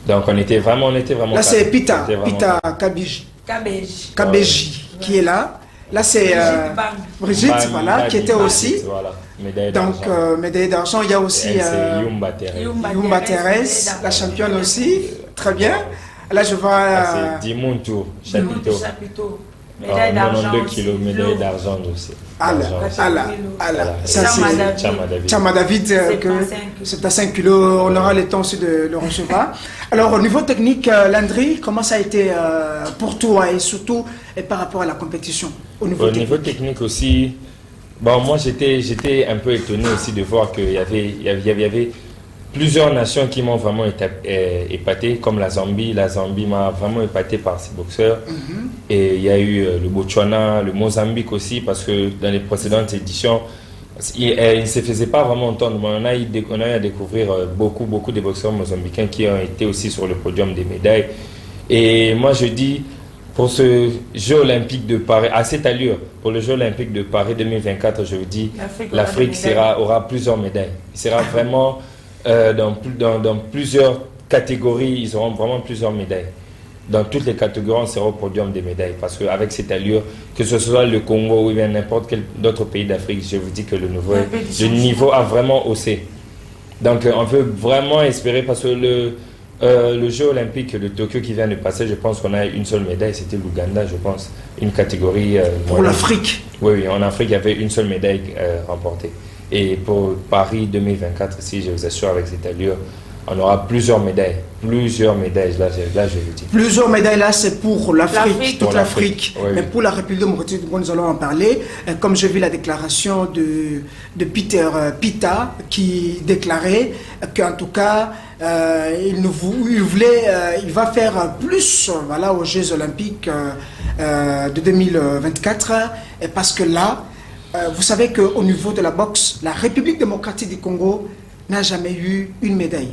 Donc, on était vraiment Là, c'est Pita Kabeji qui est là. Là, c'est Brigitte, voilà, qui était aussi. Voilà, médaille donc, médaille d'argent. Il y a aussi Yumba Thérèse, la championne aussi. Très bien. Là, je vois... c'est Dimuntu Chapiteau. Médaille d'argent. 92 kilos, médaille d'argent aussi. Ça, c'est Chama David, 75 kilos. On aura le temps aussi de le recevoir. Alors, au niveau technique, Landry, comment ça a été pour toi et surtout par rapport à la compétition? Au niveau technique aussi, bon, moi j'étais un peu étonné aussi de voir qu'il y avait plusieurs nations qui m'ont vraiment épaté, comme la Zambie. La Zambie m'a vraiment épaté par ses boxeurs. Et il y a eu le Botswana, le Mozambique aussi, parce que dans les précédentes éditions, il ne se faisait pas vraiment entendre. On a eu à découvrir beaucoup de boxeurs mozambicains qui ont été aussi sur le podium des médailles. Et moi je dis, pour ce Jeux olympiques de Paris, à cette allure, pour le Jeu olympique de Paris 2024, je vous dis, l'Afrique aura plusieurs médailles. Il sera vraiment... dans plusieurs catégories, ils auront vraiment plusieurs médailles. Dans toutes les catégories, on sera au podium des médailles. Parce qu'avec cette allure, que ce soit le Congo ou bien n'importe quel autre pays d'Afrique, je vous dis que le niveau a vraiment haussé. Donc on peut vraiment espérer, parce que le Jeu olympique de Tokyo qui vient de passer, je pense qu'on a une seule médaille, c'était l'Ouganda, je pense. Une catégorie... pour l'Afrique. Oui, en Afrique, il y avait une seule médaille remportée. Et pour Paris 2024, si je vous assure, avec cette allure, on aura plusieurs médailles. Plusieurs médailles, là je le dis. Plusieurs médailles, là, c'est pour l'Afrique, toute Pour l'Afrique. oui, Mais oui. pour la République démocratique du Congo, nous allons en parler. Comme j'ai vu la déclaration de Peter Pita, qui déclarait qu'en tout cas, il va faire plus voilà, aux Jeux Olympiques de 2024. Parce que là, vous savez qu'au niveau de la boxe, la République démocratique du Congo n'a jamais eu une médaille.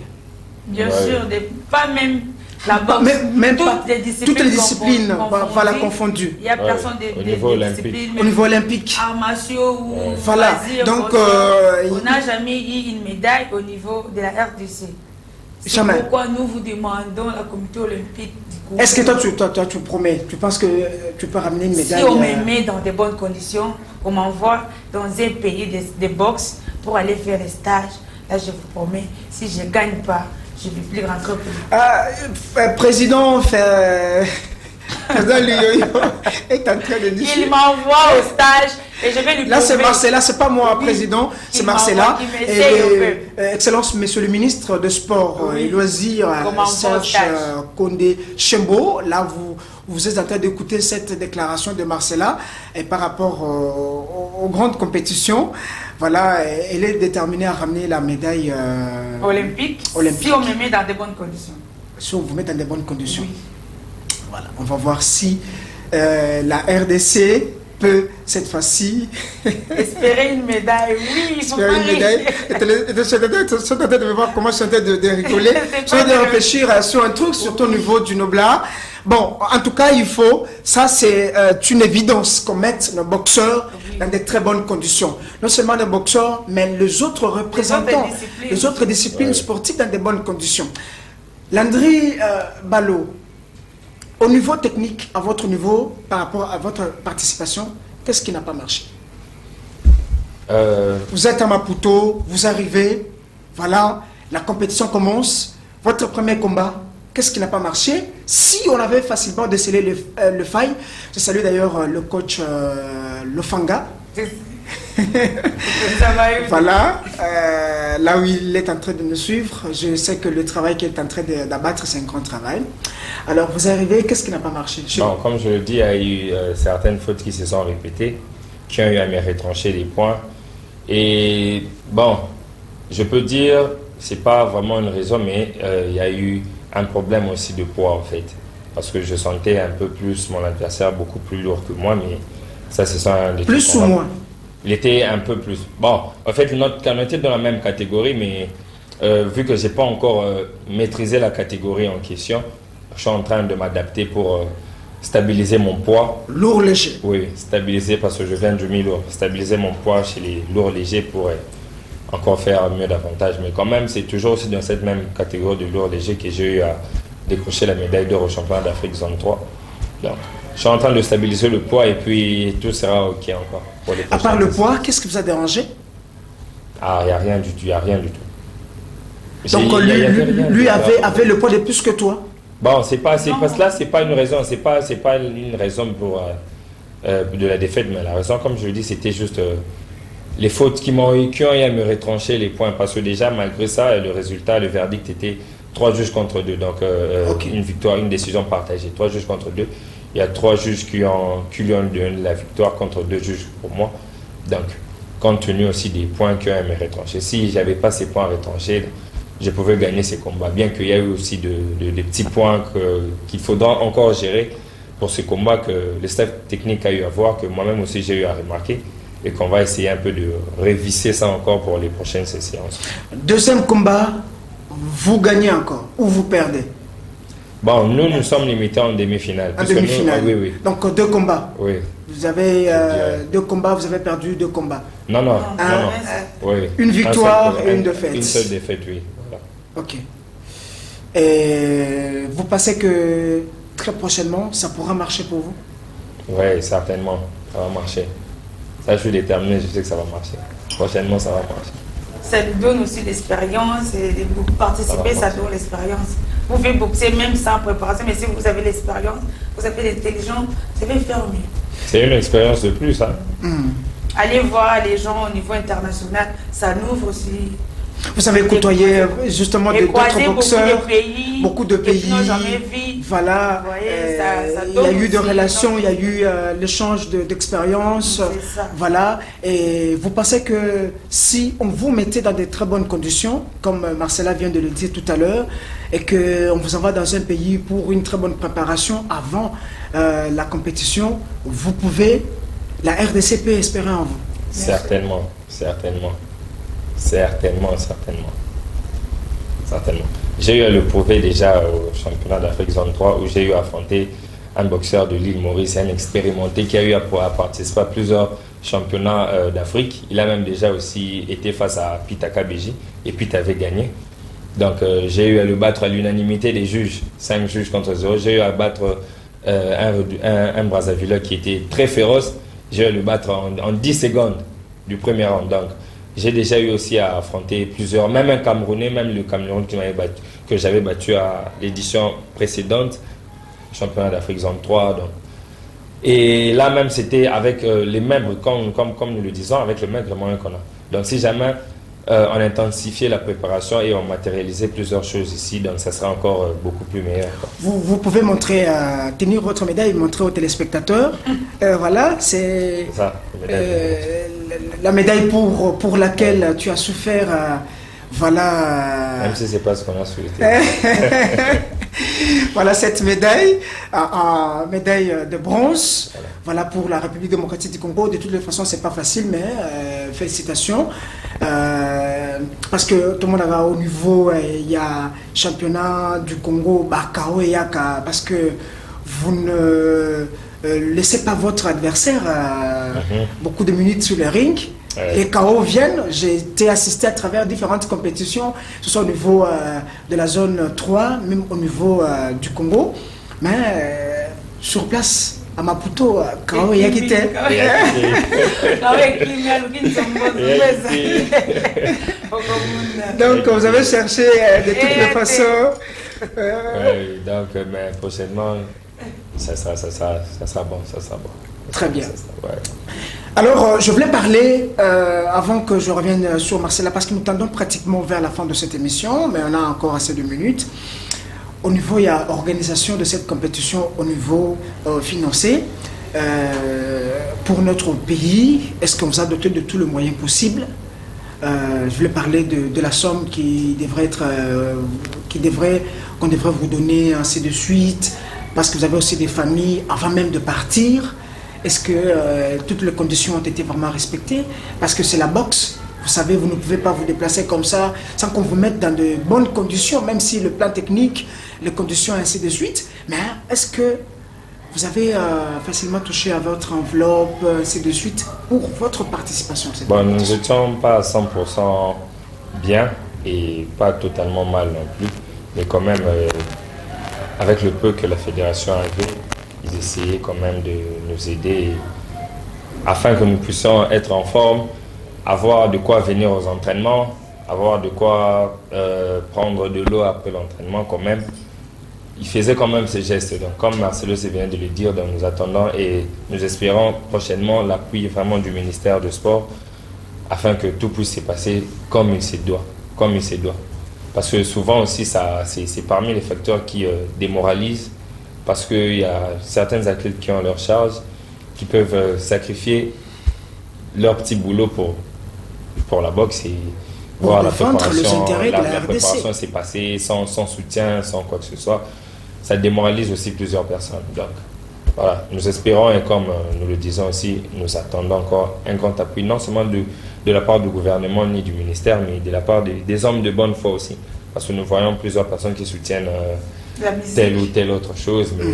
Bien Ouais. sûr, pas même la boxe, Même pas. toutes les disciplines, Toutes les disciplines, voilà, confondues. Il n'y a Ouais, personne au des niveau olympique. disciplines, Au niveau olympique. arts martiaux ou Voilà. loisirs, Donc, on n'a jamais eu une médaille au niveau de la RDC. C'est Jamais. pourquoi nous vous demandons la comité olympique du Congo. Est-ce que toi, tu promets, tu penses que tu peux ramener une médaille Si on me met dans de bonnes conditions, on m'envoie dans un pays de boxe pour aller faire des stages, là je vous promets, si je ne gagne pas, je ne vais plus rentrer au pays. Président, président Luyoyo est en train de dire. Il m'envoie au stage et je vais lui Là, c'est prouver. Marcella, c'est pas moi, Oui, président, c'est qu'il Marcella. m'envoie, qu'il m'essaye Et, Excellence, monsieur le ministre de Sport Oui. et Loisirs, Comment on va au Serge stage. Condé Chembo. Là, vous êtes en train d'écouter cette déclaration de Marcella et par rapport aux grandes compétitions. Voilà, elle est déterminée à ramener la médaille Olympique, olympique. si on me met dans de bonnes conditions. Si on vous met dans de bonnes conditions. Oui. Voilà, on va voir si la RDC peut, cette fois-ci, Espérer une médaille, oui, il faut espérer une pas médaille. rire. Je suis en train de voir comment je suis en train de rigoler. Je suis en train de réfléchir sur un truc, sur ton niveau du Nobla. Bon, en tout cas, il faut, ça c'est une évidence qu'on mette nos boxeurs dans de très bonnes conditions. Non seulement les boxeurs, mais les autres représentants, les autres disciplines Ouais. sportives dans de bonnes conditions. Landry Ballot, au niveau technique, à votre niveau, par rapport à votre participation, qu'est-ce qui n'a pas marché? Vous êtes à Maputo, vous arrivez, voilà, la compétition commence, votre premier combat, qu'est-ce qui n'a pas marché? Si on avait facilement décelé le faille, je salue d'ailleurs le coach Lofanga, Ça va être- voilà, là où il est en train de nous suivre, je sais que le travail qu'il est en train d'abattre, c'est un grand travail. Alors vous arrivez, qu'est-ce qui n'a pas marché? Bon, comme je le dis, il y a eu certaines fautes qui se sont répétées, qui ont eu à me retrancher des points. Et bon, je peux dire, c'est pas vraiment une raison, mais il y a eu un problème aussi de poids en fait. Parce que je sentais un peu plus mon adversaire beaucoup plus lourd que moi, mais ça c'est ça. Un des Plus trucs ou qu'on va- moins? Il était un peu plus. Bon, en fait, on était dans la même catégorie, mais vu que j'ai pas encore maîtrisé la catégorie en question, je suis en train de m'adapter pour stabiliser mon poids. Lourd léger. Oui, stabiliser parce que je viens du mi-lourd. Stabiliser mon poids chez les lourds légers pour encore faire mieux davantage. Mais quand même, c'est toujours aussi dans cette même catégorie de lourds légers que j'ai eu à décrocher la médaille d'or au championnat d'Afrique zone 3. Donc, je suis en train de stabiliser le poids et puis tout sera OK encore. Pour les À part prochaines le sessions. poids, qu'est-ce qui vous a dérangé? Ah, il n'y a rien du tout, il n'y a rien du tout. Donc Il y avait rien lui de avait grave. le poids de plus que toi. Bon, c'est pas là, c'est pas une raison, c'est pas une raison pour de la défaite, mais la raison, comme je le dis, c'était juste les fautes qui ont eu à me retrancher les points, parce que déjà, malgré ça, le résultat, le verdict était 3 juges contre 2, donc Ok. une victoire, une décision partagée, 3 juges contre 2. Il y a 3 juges qui lui ont donné la victoire contre 2 juges pour moi. Donc, compte tenu aussi des points qui ont à me retrancher, si j'avais pas ces points retranchés, je pouvais gagner ces combats, bien qu'il y a eu aussi des petits points qu'il faudra encore gérer pour ce combat que le staff technique a eu à voir, que moi-même aussi j'ai eu à remarquer, et qu'on va essayer un peu de réviser ça encore pour les prochaines séances. Deuxième combat, vous gagnez encore ou vous perdez? Bon, nous sommes limités en demi-finale. En puisque demi-finale. Oui, oui. Donc 2 combats. Oui. Vous avez dirais. 2 combats, vous avez perdu 2 combats. Non, non, non, Un- non. Oui. Une victoire Un seul- et une défaite. Une seule défaite, oui. Voilà. Ok. Et vous pensez que très prochainement, ça pourra marcher pour vous? Oui, certainement, ça va marcher. Ça, je suis déterminé, je sais que ça va marcher. Prochainement, ça va marcher. Ça nous donne aussi l'expérience et de beaucoup participer, ça donne l'expérience. Vous pouvez boxer même sans préparation, mais si vous avez l'expérience, vous avez l'intelligence, vous savez faire mieux. C'est une expérience de plus, hein. Hmm. Allez voir les gens au niveau international, ça nous ouvre aussi Vous avez côtoyé justement d'autres boxeurs, beaucoup de pays, voilà, il y a eu des relations, il y a eu l'échange d'expériences, voilà, et vous pensez que si on vous mettait dans de très bonnes conditions, comme Marcella vient de le dire tout à l'heure, et qu'on vous envoie dans un pays pour une très bonne préparation avant la compétition, vous pouvez, la RDC peut espérer en vous? Certainement. J'ai eu à le prouver déjà au championnat d'Afrique Zone 3 où j'ai eu à affronter un boxeur de l'île Maurice, un expérimenté qui a eu à participer à plusieurs championnats d'Afrique. Il a même déjà aussi été face à Pita Kabeji et Pita avait gagné. Donc j'ai eu à le battre à l'unanimité des juges, 5 juges contre 0. J'ai eu à battre un Brazzavillais qui était très féroce. J'ai eu à le battre en 10 secondes du premier round. Donc j'ai déjà eu aussi à affronter plusieurs, même un Camerounais, même le Cameroun que j'avais battu à l'édition précédente, championnat d'Afrique Zone 3. Donc. Et là même c'était avec les mêmes, comme nous le disons, avec les mêmes moyens qu'on a. Donc si jamais on intensifiait la préparation et on matérialisait plusieurs choses ici, donc ça sera encore beaucoup plus meilleur. Vous pouvez montrer, tenir votre médaille et montrer aux téléspectateurs. Voilà, c'est ça. La médaille pour laquelle tu as souffert, voilà. Même si ce n'est pas ce qu'on a souhaité. Voilà cette médaille, médaille de bronze, voilà pour la République démocratique du Congo. De toutes les façons, c'est pas facile, mais félicitations. Parce que tout le monde a au niveau, il y a championnat du Congo, Bakao et Yaka, parce que vous ne laissez pas votre adversaire beaucoup de minutes sur le ring. Les KO viennent, j'ai été assisté à travers différentes compétitions, que ce soit au niveau de la zone 3, même au niveau du Congo. Mais sur place, à Maputo, KO et Yakite. Donc vous avez cherché de toutes les façons. Oui, donc mais prochainement, ça sera bon. Très bien. Alors, je voulais parler, avant que je revienne sur Marcella, parce que nous tendons pratiquement vers la fin de cette émission, mais on a encore assez de minutes. Au niveau, il y a organisation de cette compétition au niveau financier. Pour notre pays, est-ce qu'on vous a doté de tous les moyens possibles? Je voulais parler de la somme qui devrait être, qu'on devrait vous donner ainsi de suite, parce que vous avez aussi des familles avant même de partir. Est-ce que toutes les conditions ont été vraiment respectées? Parce que c'est la boxe. Vous savez, vous ne pouvez pas vous déplacer comme ça sans qu'on vous mette dans de bonnes conditions, même si le plan technique, les conditions, ainsi de suite. Mais est-ce que vous avez facilement touché à votre enveloppe, ainsi de suite, pour votre participation? Bon, nous n'étions pas à 100% bien et pas totalement mal non plus. Mais quand même, avec le peu que la fédération avait, ils essayaient quand même de nous aider afin que nous puissions être en forme, avoir de quoi venir aux entraînements, avoir de quoi prendre de l'eau après l'entraînement quand même. Ils faisaient quand même ces gestes. Donc, comme Marcelo vient de le dire, donc nous attendons et nous espérons prochainement l'appui vraiment du ministère du Sport afin que tout puisse se passer comme il se doit. Parce que souvent aussi, c'est parmi les facteurs qui démoralisent. Parce qu'il y a certains athlètes qui ont leur charge, qui peuvent sacrifier leur petit boulot pour la boxe et voir la préparation s'est passée sans soutien, sans quoi que ce soit. Ça démoralise aussi plusieurs personnes. Donc voilà, nous espérons et comme nous le disons aussi, nous attendons encore un grand appui, non seulement de la part du gouvernement ni du ministère, mais de la part des hommes de bonne foi aussi. Parce que nous voyons plusieurs personnes qui soutiennent telle ou telle autre chose, mais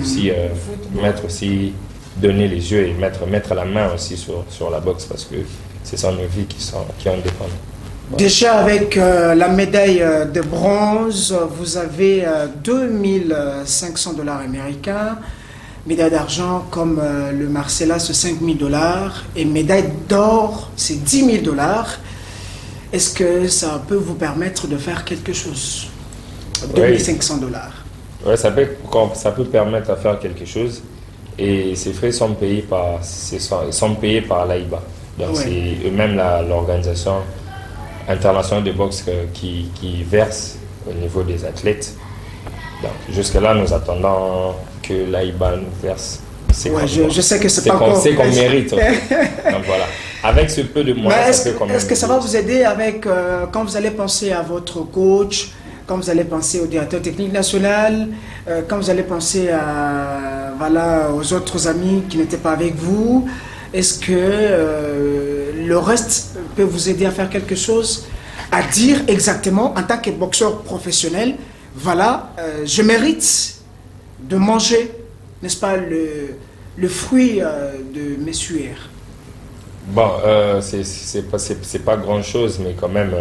aussi donner les yeux et mettre la main aussi sur la boxe parce que ce sont nos vies qui en dépendent. Voilà. Déjà avec la médaille de bronze, vous avez 2500 $ américains, médaille d'argent comme le Marcella c'est 5000 $, et médaille d'or c'est 10 000 $. Est-ce que ça peut vous permettre de faire quelque chose? 2500 $. Oui, ça peut permettre de faire quelque chose. Et ces frais sont payés par l'AIBA. Donc c'est eux-mêmes l'organisation internationaux de boxe qui versent au niveau des athlètes. Donc, jusque-là, nous attendons que l'AIBA nous verse. Ouais, je sais que c'est pas encore... C'est qu'on mérite. Donc voilà. Avec ce peu de moyens, ça peut quand même... Est-ce que ça va vous aider avec, quand vous allez penser à votre coach, quand vous allez penser au directeur technique national, quand vous allez penser à, voilà, aux autres amis qui n'étaient pas avec vous, est-ce que le reste peut vous aider à faire quelque chose, à dire exactement en tant que boxeur professionnel, voilà, je mérite de manger, n'est-ce pas, le fruit de mes sueurs? Bon, c'est pas grand-chose, mais quand même,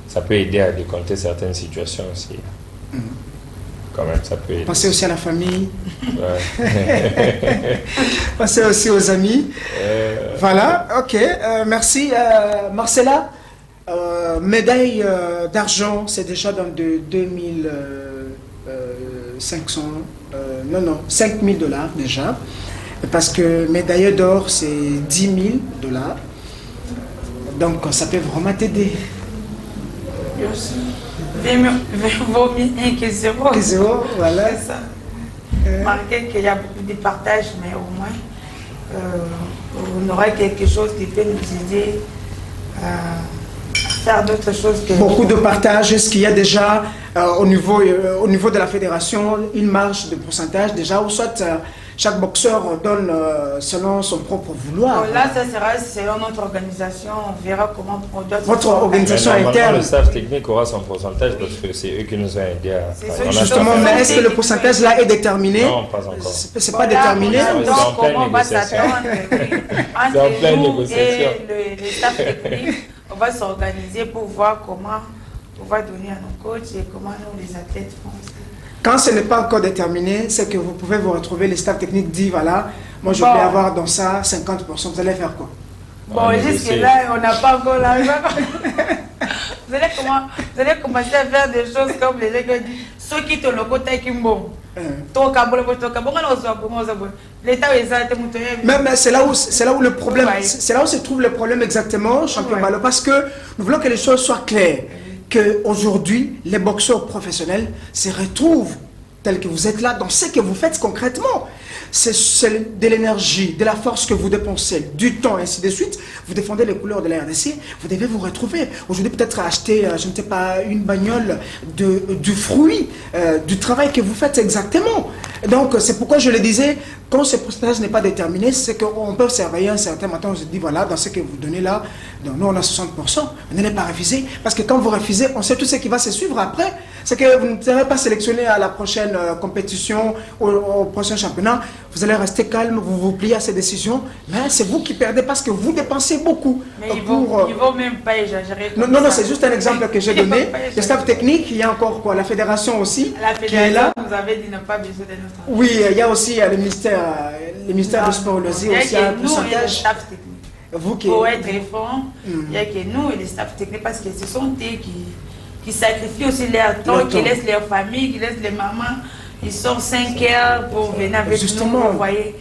ça peut aider à décompter certaines situations aussi. Quand même, ça peut aider. Pensez aussi à la famille. Ouais. Pensez aussi aux amis. Voilà, ok. Merci. Marcella, médaille d'argent, c'est déjà dans de 2500, non, 5000 $ déjà. Parce que médaille d'or, c'est 10 000 $. Donc, ça peut vraiment t'aider. Vaut mieux 1 que 0. Que 0, voilà. C'est ça. Marqué qu'il y a beaucoup de partage, mais au moins, on aura quelque chose qui peut nous aider à faire d'autres choses. Beaucoup de partage. Est-ce qu'il y a déjà, au niveau de la fédération, une marge de pourcentage déjà, ou soit chaque boxeur donne selon son propre vouloir? Là, ça sera selon notre organisation. On verra comment on doit... Votre organisation interne. Le staff technique aura son pourcentage parce que c'est eux qui nous ont aidés à... Justement, mais est-ce que le pourcentage là est déterminé? Non, pas encore. C'est pas déterminé. Donc, comment on va s'attendre entre nous et le staff technique, on va s'organiser pour voir comment on va donner à nos coachs et comment nous, les athlètes, font. Quand ce n'est pas encore déterminé, c'est que vous pouvez vous retrouver, les staff techniques dit voilà, moi je vais avoir dans ça 50%, vous allez faire quoi? Bon, jusque-là, on n'a pas encore l'argent. Vous allez commencer à faire des choses comme les gens qui disent ceux qui te le côté qui m'ont. Mais c'est là où le problème, c'est là où se trouve le problème exactement, champion Balo, parce que nous voulons que les choses soient claires. Qu'aujourd'hui, les boxeurs professionnels se retrouvent tels que vous êtes là dans ce que vous faites concrètement. C'est de l'énergie, de la force que vous dépensez, du temps, et ainsi de suite. Vous défendez les couleurs de la RDC, vous devez vous retrouver. Aujourd'hui, peut-être acheter, je ne sais pas, une bagnole du fruit, du travail que vous faites exactement. Donc, c'est pourquoi je le disais, quand ce pourcentage n'est pas déterminé, c'est qu'on peut surveiller un certain matin, on se dit, voilà, dans ce que vous donnez là, donc nous on a 60%, vous n'allez pas refuser, parce que quand vous refusez, on sait tout ce qui va se suivre après. C'est que vous ne serez pas sélectionné à la prochaine compétition, au prochain championnat, vous allez rester calme, vous vous pliez à ces décisions, mais c'est vous qui perdez parce que vous dépensez beaucoup. Mais il ne faut même pas exagérer. Non, c'est juste un exemple que j'ai donné. Le staff technique, il y a encore quoi? La fédération aussi. La fédération, vous avez dit, n'a pas besoin de notre... Oui, il y a aussi le ministère du sport et loisirs, aussi un pourcentage. Vous qui... Pour être franc, il y a que nous et les staff techniques, parce que ce sont eux qui sacrifient aussi leur temps, qui laissent leur famille, qui laissent les mamans. Ils sortent 5 heures pour venir avec justement, nous, vous voyez.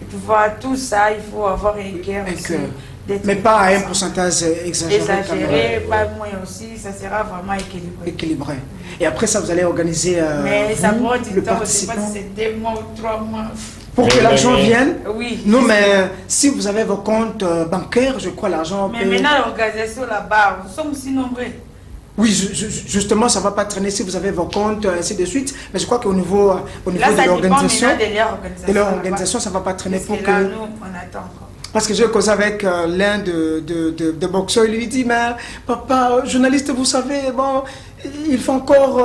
Et pour voir tout ça, il faut avoir un cœur aussi. Mais pas à un pourcentage exagéré. Exagéré, pas moins aussi, ça sera vraiment équilibré. Et après ça, vous allez organiser mais ça prend du temps, je ne sais pas si c'est 2 mois ou 3 mois. Pour que l'argent vienne? Oui. Non, mais si vous avez vos comptes bancaires, je crois l'argent... Mais maintenant, l'organisation là-bas, nous sommes si nombreux. Oui, justement, ça ne va pas traîner si vous avez vos comptes, ainsi de suite. Mais je crois qu'au niveau, de l'organisation, ça ne va pas traîner pour que... Là, nous, on attend encore. Parce que j'ai causé avec l'un de boxeurs, il lui dit, mais papa, journaliste, vous savez, bon, il faut encore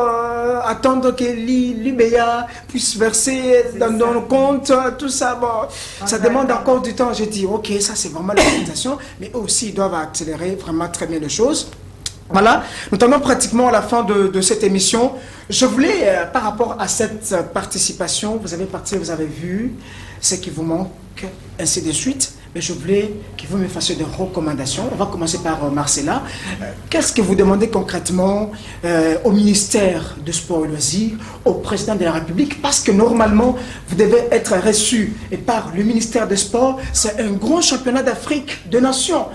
attendre que l'UBA puisse verser dans nos comptes, tout ça, bon, ça demande encore du temps. J'ai dit, ok, ça c'est vraiment l'organisation, mais eux aussi, ils doivent accélérer vraiment très bien les choses. Voilà, nous sommes pratiquement à la fin de cette émission. Je voulais, par rapport à cette participation, vous avez participé, vous avez vu ce qui vous manque, ainsi de suite. Mais je voulais que vous me fassiez des recommandations. On va commencer par Marcella. Qu'est-ce que vous demandez concrètement au ministère de Sport et Loisirs, au président de la République? Parce que normalement, vous devez être reçu et par le ministère des Sports. C'est un grand championnat d'Afrique de nations.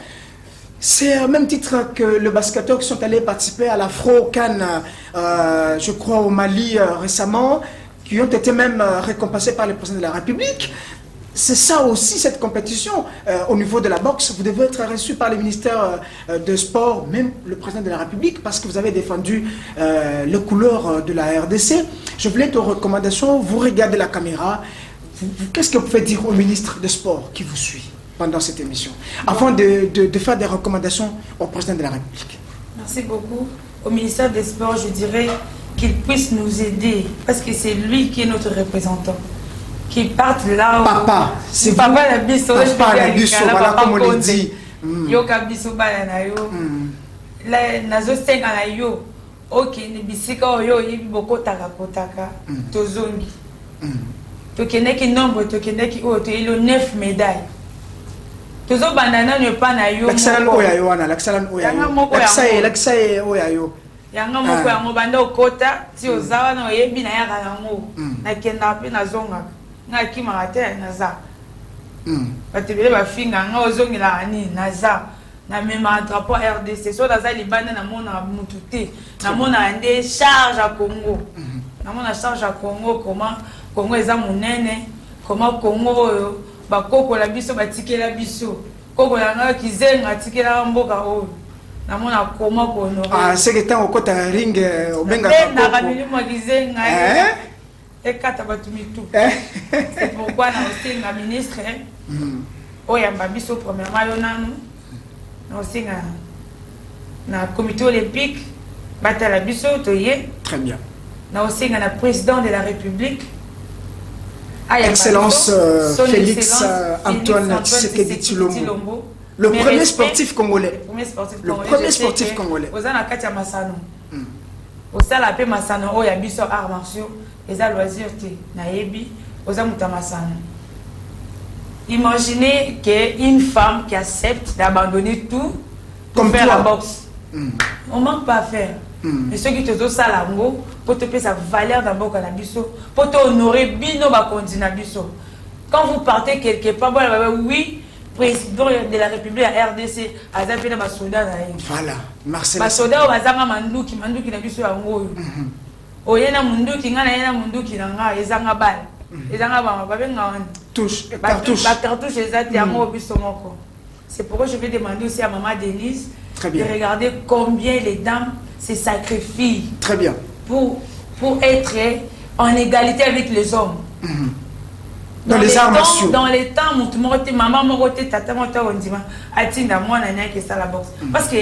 C'est au même titre que le basketteur qui sont allés participer à l'Afro-Can, je crois au Mali récemment, qui ont été même récompensés par le président de la République. C'est ça aussi, cette compétition. Au niveau de la boxe, vous devez être reçu par le ministère de Sport, même le président de la République, parce que vous avez défendu les couleurs de la RDC. Je voulais te recommandations, vous regardez la caméra. Qu'est-ce que vous pouvez dire au ministre de Sport qui vous suit pendant cette émission, afin de faire des recommandations au président de la République? Merci beaucoup. Au ministère des Sports, je dirais qu'il puisse nous aider, parce que c'est lui qui est notre représentant. Qui parte là où... Papa, c'est papa la biso, papa la biso, voilà comme on le dit. Yo ka biso bala na yo. La nazo senga na yo. Ok, ni bisika yo yibi boko taka kotaka. Tozongi. Tokeneki nombre, tokeneki o to ilo 9 médailles. Tozo bandana ne pas na yo. L'excellent oya yo wana, l'excellent oya yo. L'excellent oya yo. Yanga moko ya ngobanda okota ti ozawa na yebi na yaka yango. Na kenda pe na zonga. Na kimaka te naza batebele bafinga nga ozongela ani naza na mema drapeau RDC so naza libanda namona mutu te namona nde charge à Congo namona charge à Congo comment Congo eza munene comment Congo oyo bakokola biso batikela biso kokola nga kizenga tikela mboka oyo namona comment kohonorer c'est que tant okota ring obenga na kamilimo kizenga et kata batumitu. C'est pourquoi na aussi na ministre oyamba biso premièrement yonanu na aussi na comité olympique batala biso toye très bien na aussi na président de la République Excellence Félix Antoine Tshisekedi Tshilombo, le premier sportif congolais. Le premier sportif congolais. Ozana kati ya masano osala pe masano oya biso arts martiaux eza loisir te nayebi oza mutamasano. Imaginez qu'une femme qui accepte d'abandonner tout pour faire la boxe. On ne manque pas à faire. Et ceux qui te donnent ça là, pour te payer sa valeur d'abord à la biso, pour te honorer bino ba continue biso. Quand vous partez quelque part, oui, président de la République à RDC, à Zapena Basoda. Voilà, Marcel. Basoda, Bazanga Manduki, Manduki na biso ya ngoyo. Oyena Munduki, ngana yena Munduki na nga, ezanga bal. Ezanga ba babenga wana. Touche, cartouche. La cartouche ezati ya ngo biso moko. C'est pourquoi je vais demander aussi à maman Denise de regarder combien les dames se sacrifient. Très bien. Pour être en égalité avec les hommes. Dans les arts martiaux. Dans les temps, maman morote, tata morote, on dit, atinda moi nana qui ça la boxe. Parce que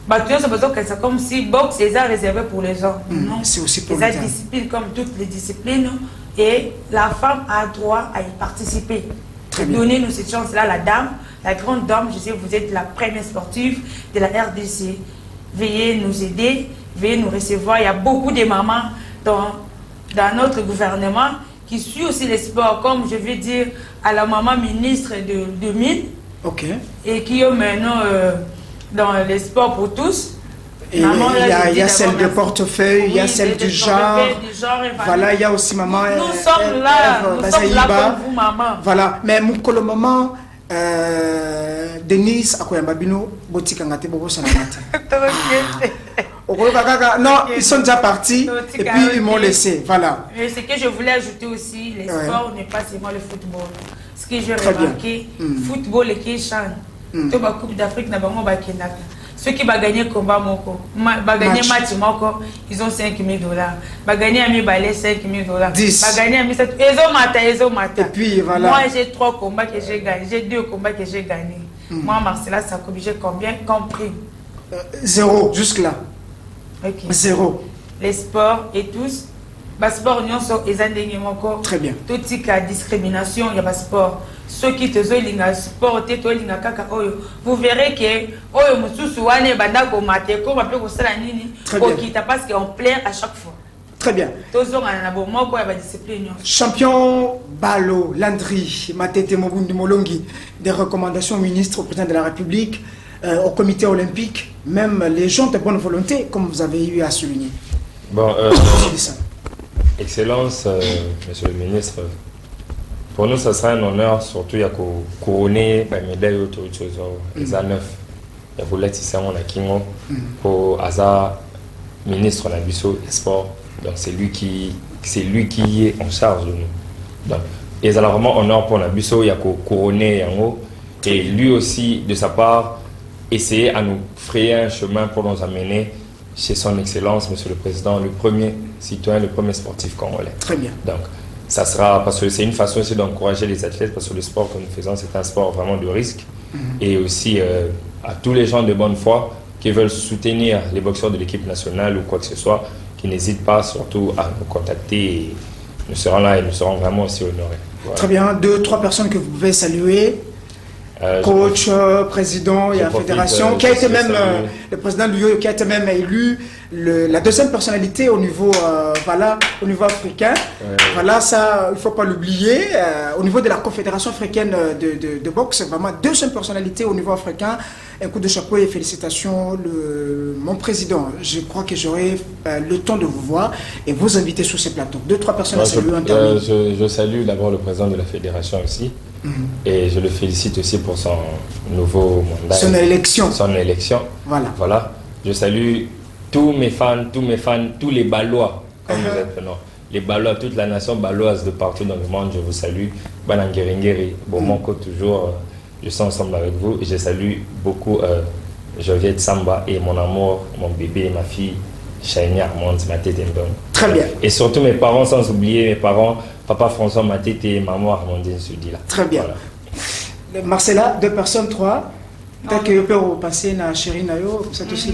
c'est comme si boxe est réservé pour les hommes. Non, c'est aussi pour les hommes. Discipline comme toutes les disciplines et la femme a droit à y participer. Donnez-nous cette chance-là, la dame, la grande dame, je sais vous êtes la première sportive de la RDC. Veuillez nous aider, veuillez nous recevoir. Il y a beaucoup de mamans dans notre gouvernement qui suit aussi les sports, comme je vais dire à la maman ministre de Mines, et qui est maintenant dans les sports pour tous. Et maman, il y a celle de portefeuille, il y a celle du genre. Voilà, il y a aussi maman. Nous sommes là pour vous, maman. Voilà, mais mon maman, Denise, Akoyambabino, Botikangate, Bobo Sanamate. Non, ils sont déjà partis et puis ils m'ont laissé. Voilà. Et ce que je voulais ajouter aussi, les sports n'est pas seulement le football. Ce que j'ai remarqué, football et qui change. Toute la Coupe d'Afrique n'a pas de ceux qui vont gagner combat, match, ils ont 5 000 $. Vont gagner à mi balai 5 000 $. 10. Vont gagner à mi 7 000 $. Et puis voilà. Moi j'ai 3 combats que j'ai gagnés. J'ai 2 combats que j'ai gagnés. Moi, Marcella Sakobi, j'ai combien compris? 0 jusque-là. 0. Les sports et tous. Les sports, très bien. Tout type de discrimination, il y a des sports. Ceux qui te ont sport, vous verrez que parce qu'on plaît à chaque fois. Très bien. Champion Balo, Landry, Matete Mobundi Molongi, des recommandations au ministre, au président de la République, au comité olympique, même les gens de bonne volonté, comme vous avez eu à souligner. Bon, Excellence, Monsieur le ministre, pour nous, ça sera un honneur, surtout, il y a couronner la médaille autour de les A9. ya kolatisa on a kingo pour Aza ministre na biso des sports. Donc c'est lui qui est en charge de nous. Donc et ça a vraiment honneur pour la biso ya ko couronner yango et lui aussi de sa part essayer à nous frayer un chemin pour nous amener chez son excellence monsieur le président, le premier citoyen, le premier sportif congolais. Très bien. Donc ça sera parce que c'est une façon aussi d'encourager les athlètes parce que le sport que nous faisons c'est un sport vraiment de risque et aussi à tous les gens de bonne foi qui veulent soutenir les boxeurs de l'équipe nationale ou quoi que ce soit, qui n'hésitent pas surtout à nous contacter et nous serons là et nous serons vraiment aussi honorés. Voilà. Très bien, 2-3 personnes que vous pouvez saluer. Coach, président et la fédération, qui a été même le président Louyo, qui a été même élu la deuxième personnalité au niveau, voilà, au niveau africain. Voilà, ça, il ne faut pas l'oublier. Au niveau de la Confédération africaine de boxe, c'est vraiment deuxième personnalité au niveau africain. Un coup de chapeau et félicitations, mon président. Je crois que j'aurai le temps de vous voir et vous inviter sur ces plateaux. 2-3 personnes à saluer. Je salue d'abord le président de la fédération aussi. Et je le félicite aussi pour son nouveau mandat. Son élection. Son élection. Voilà. Je salue tous mes fans, tous les Ballois, comme nous appelons. Les Ballois, toute la nation balloise de partout dans le monde, je vous salue. Banangueringeri, Bomoko toujours, je suis ensemble avec vous. Et je salue beaucoup Joviette Samba et mon amour, mon bébé, ma fille, Shaini Armand, Matete Ndong. Très bien. Et surtout mes parents, sans oublier mes parents, Papa François Matete et Maman Armandine Soudila. Très bien. Voilà. Marcella, 2 personnes, 3. Peut-être que je peux repasser na chérie Nayo, c'est aussi.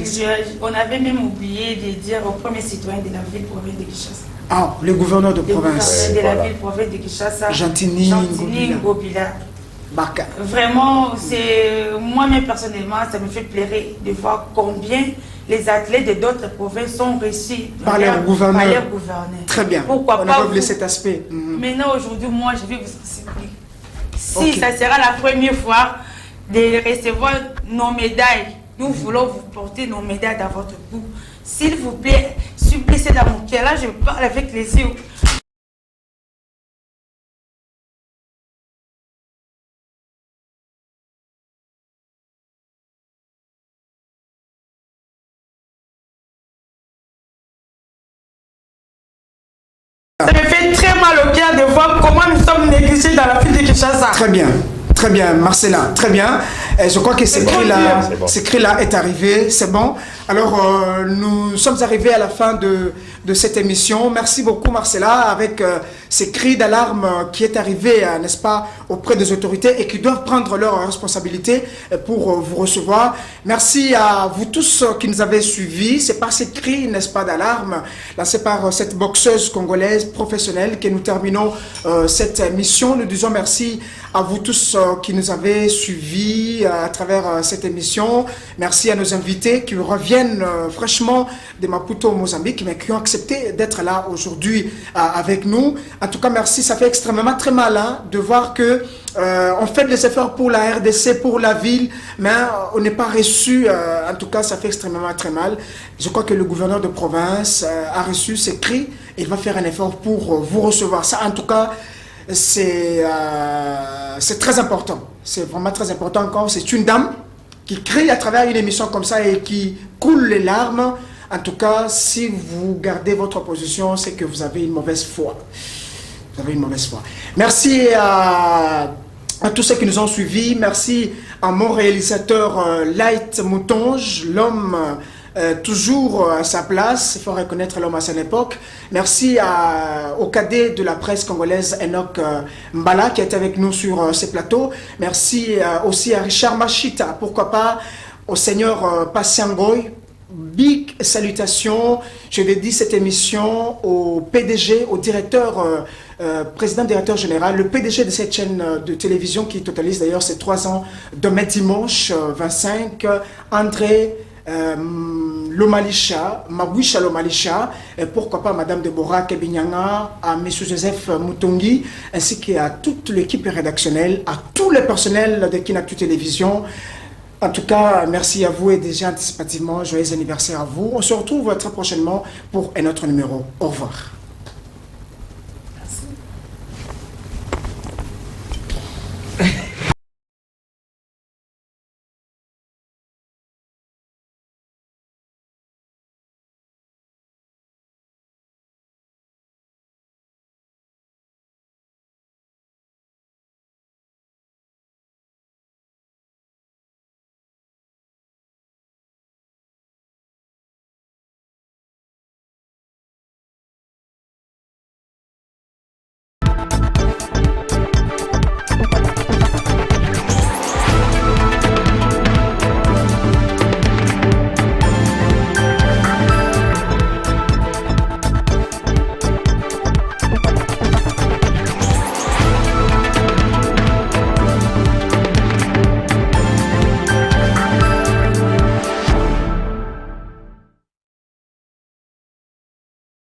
On avait même oublié de dire au premier citoyen de la ville-province de Kinshasa. Ah, le gouverneur de province. Le gouverneur de la ville-province de Kinshasa. Gentini Ngobila. Baka. Vraiment, moi-même personnellement, ça me fait plaisir de voir combien les athlètes de d'autres provinces sont reçus par leur gouverneur. Très bien. Pourquoi on pas a oublié cet aspect. Maintenant, aujourd'hui, moi, je vais vous expliquer. Si ça sera la première fois de recevoir nos médailles, nous voulons vous porter nos médailles dans votre cou. S'il vous plaît, suppliez dans mon cœur. Là, je parle avec les yeux. Ça me fait très mal au cœur de voir comment nous sommes négligés dans la ville de Kinshasa. Très bien, Marcella, très bien. Je crois que ce cri-là est arrivé, c'est bon. Alors, nous sommes arrivés à la fin de cette émission. Merci beaucoup, Marcella, avec ces cris d'alarme qui est arrivé, n'est-ce pas, auprès des autorités et qui doivent prendre leurs responsabilités pour vous recevoir. Merci à vous tous qui nous avez suivis. C'est par ces cris, n'est-ce pas, d'alarme, là, c'est par cette boxeuse congolaise professionnelle que nous terminons cette émission. Nous disons merci à vous tous qui nous avez suivis à travers cette émission. Merci à nos invités qui reviennent fraîchement de Maputo au Mozambique, mais qui ont accepté d'être là aujourd'hui avec nous. En tout cas, merci. Ça fait extrêmement très mal de voir que on fait des efforts pour la RDC, pour la ville, mais on n'est pas reçu. En tout cas, ça fait extrêmement très mal. Je crois que le gouverneur de province a reçu ces cris et il va faire un effort pour vous recevoir. Ça, en tout cas, c'est très important. C'est vraiment très important encore. C'est une dame qui crie à travers une émission comme ça et qui coule les larmes. En tout cas, si vous gardez votre position, c'est que vous avez une mauvaise foi. Vous avez une mauvaise foi. Merci à tous ceux qui nous ont suivis. Merci à mon réalisateur Light Moutonge, l'homme toujours à sa place. Il faut reconnaître l'homme à son époque. Merci au cadet de la presse congolaise Enoch Mbala qui est avec nous sur ces plateaux. Merci aussi à Richard Machita, pourquoi pas au seigneur Passiangoy. Big salutations. Je dédie cette émission au PDG, au directeur, président directeur général, le PDG de cette chaîne de télévision qui totalise d'ailleurs ces 3 ans demain dimanche 25, André Lomalisha, Mabouisha Lomalisha, et pourquoi pas Madame Deborah Kebinyanga, à M. Joseph Moutongi, ainsi qu'à toute l'équipe rédactionnelle, à tous les personnels de Kinactu Télévision. En tout cas, merci à vous et déjà anticipativement, joyeux anniversaire à vous. On se retrouve très prochainement pour un autre numéro. Au revoir.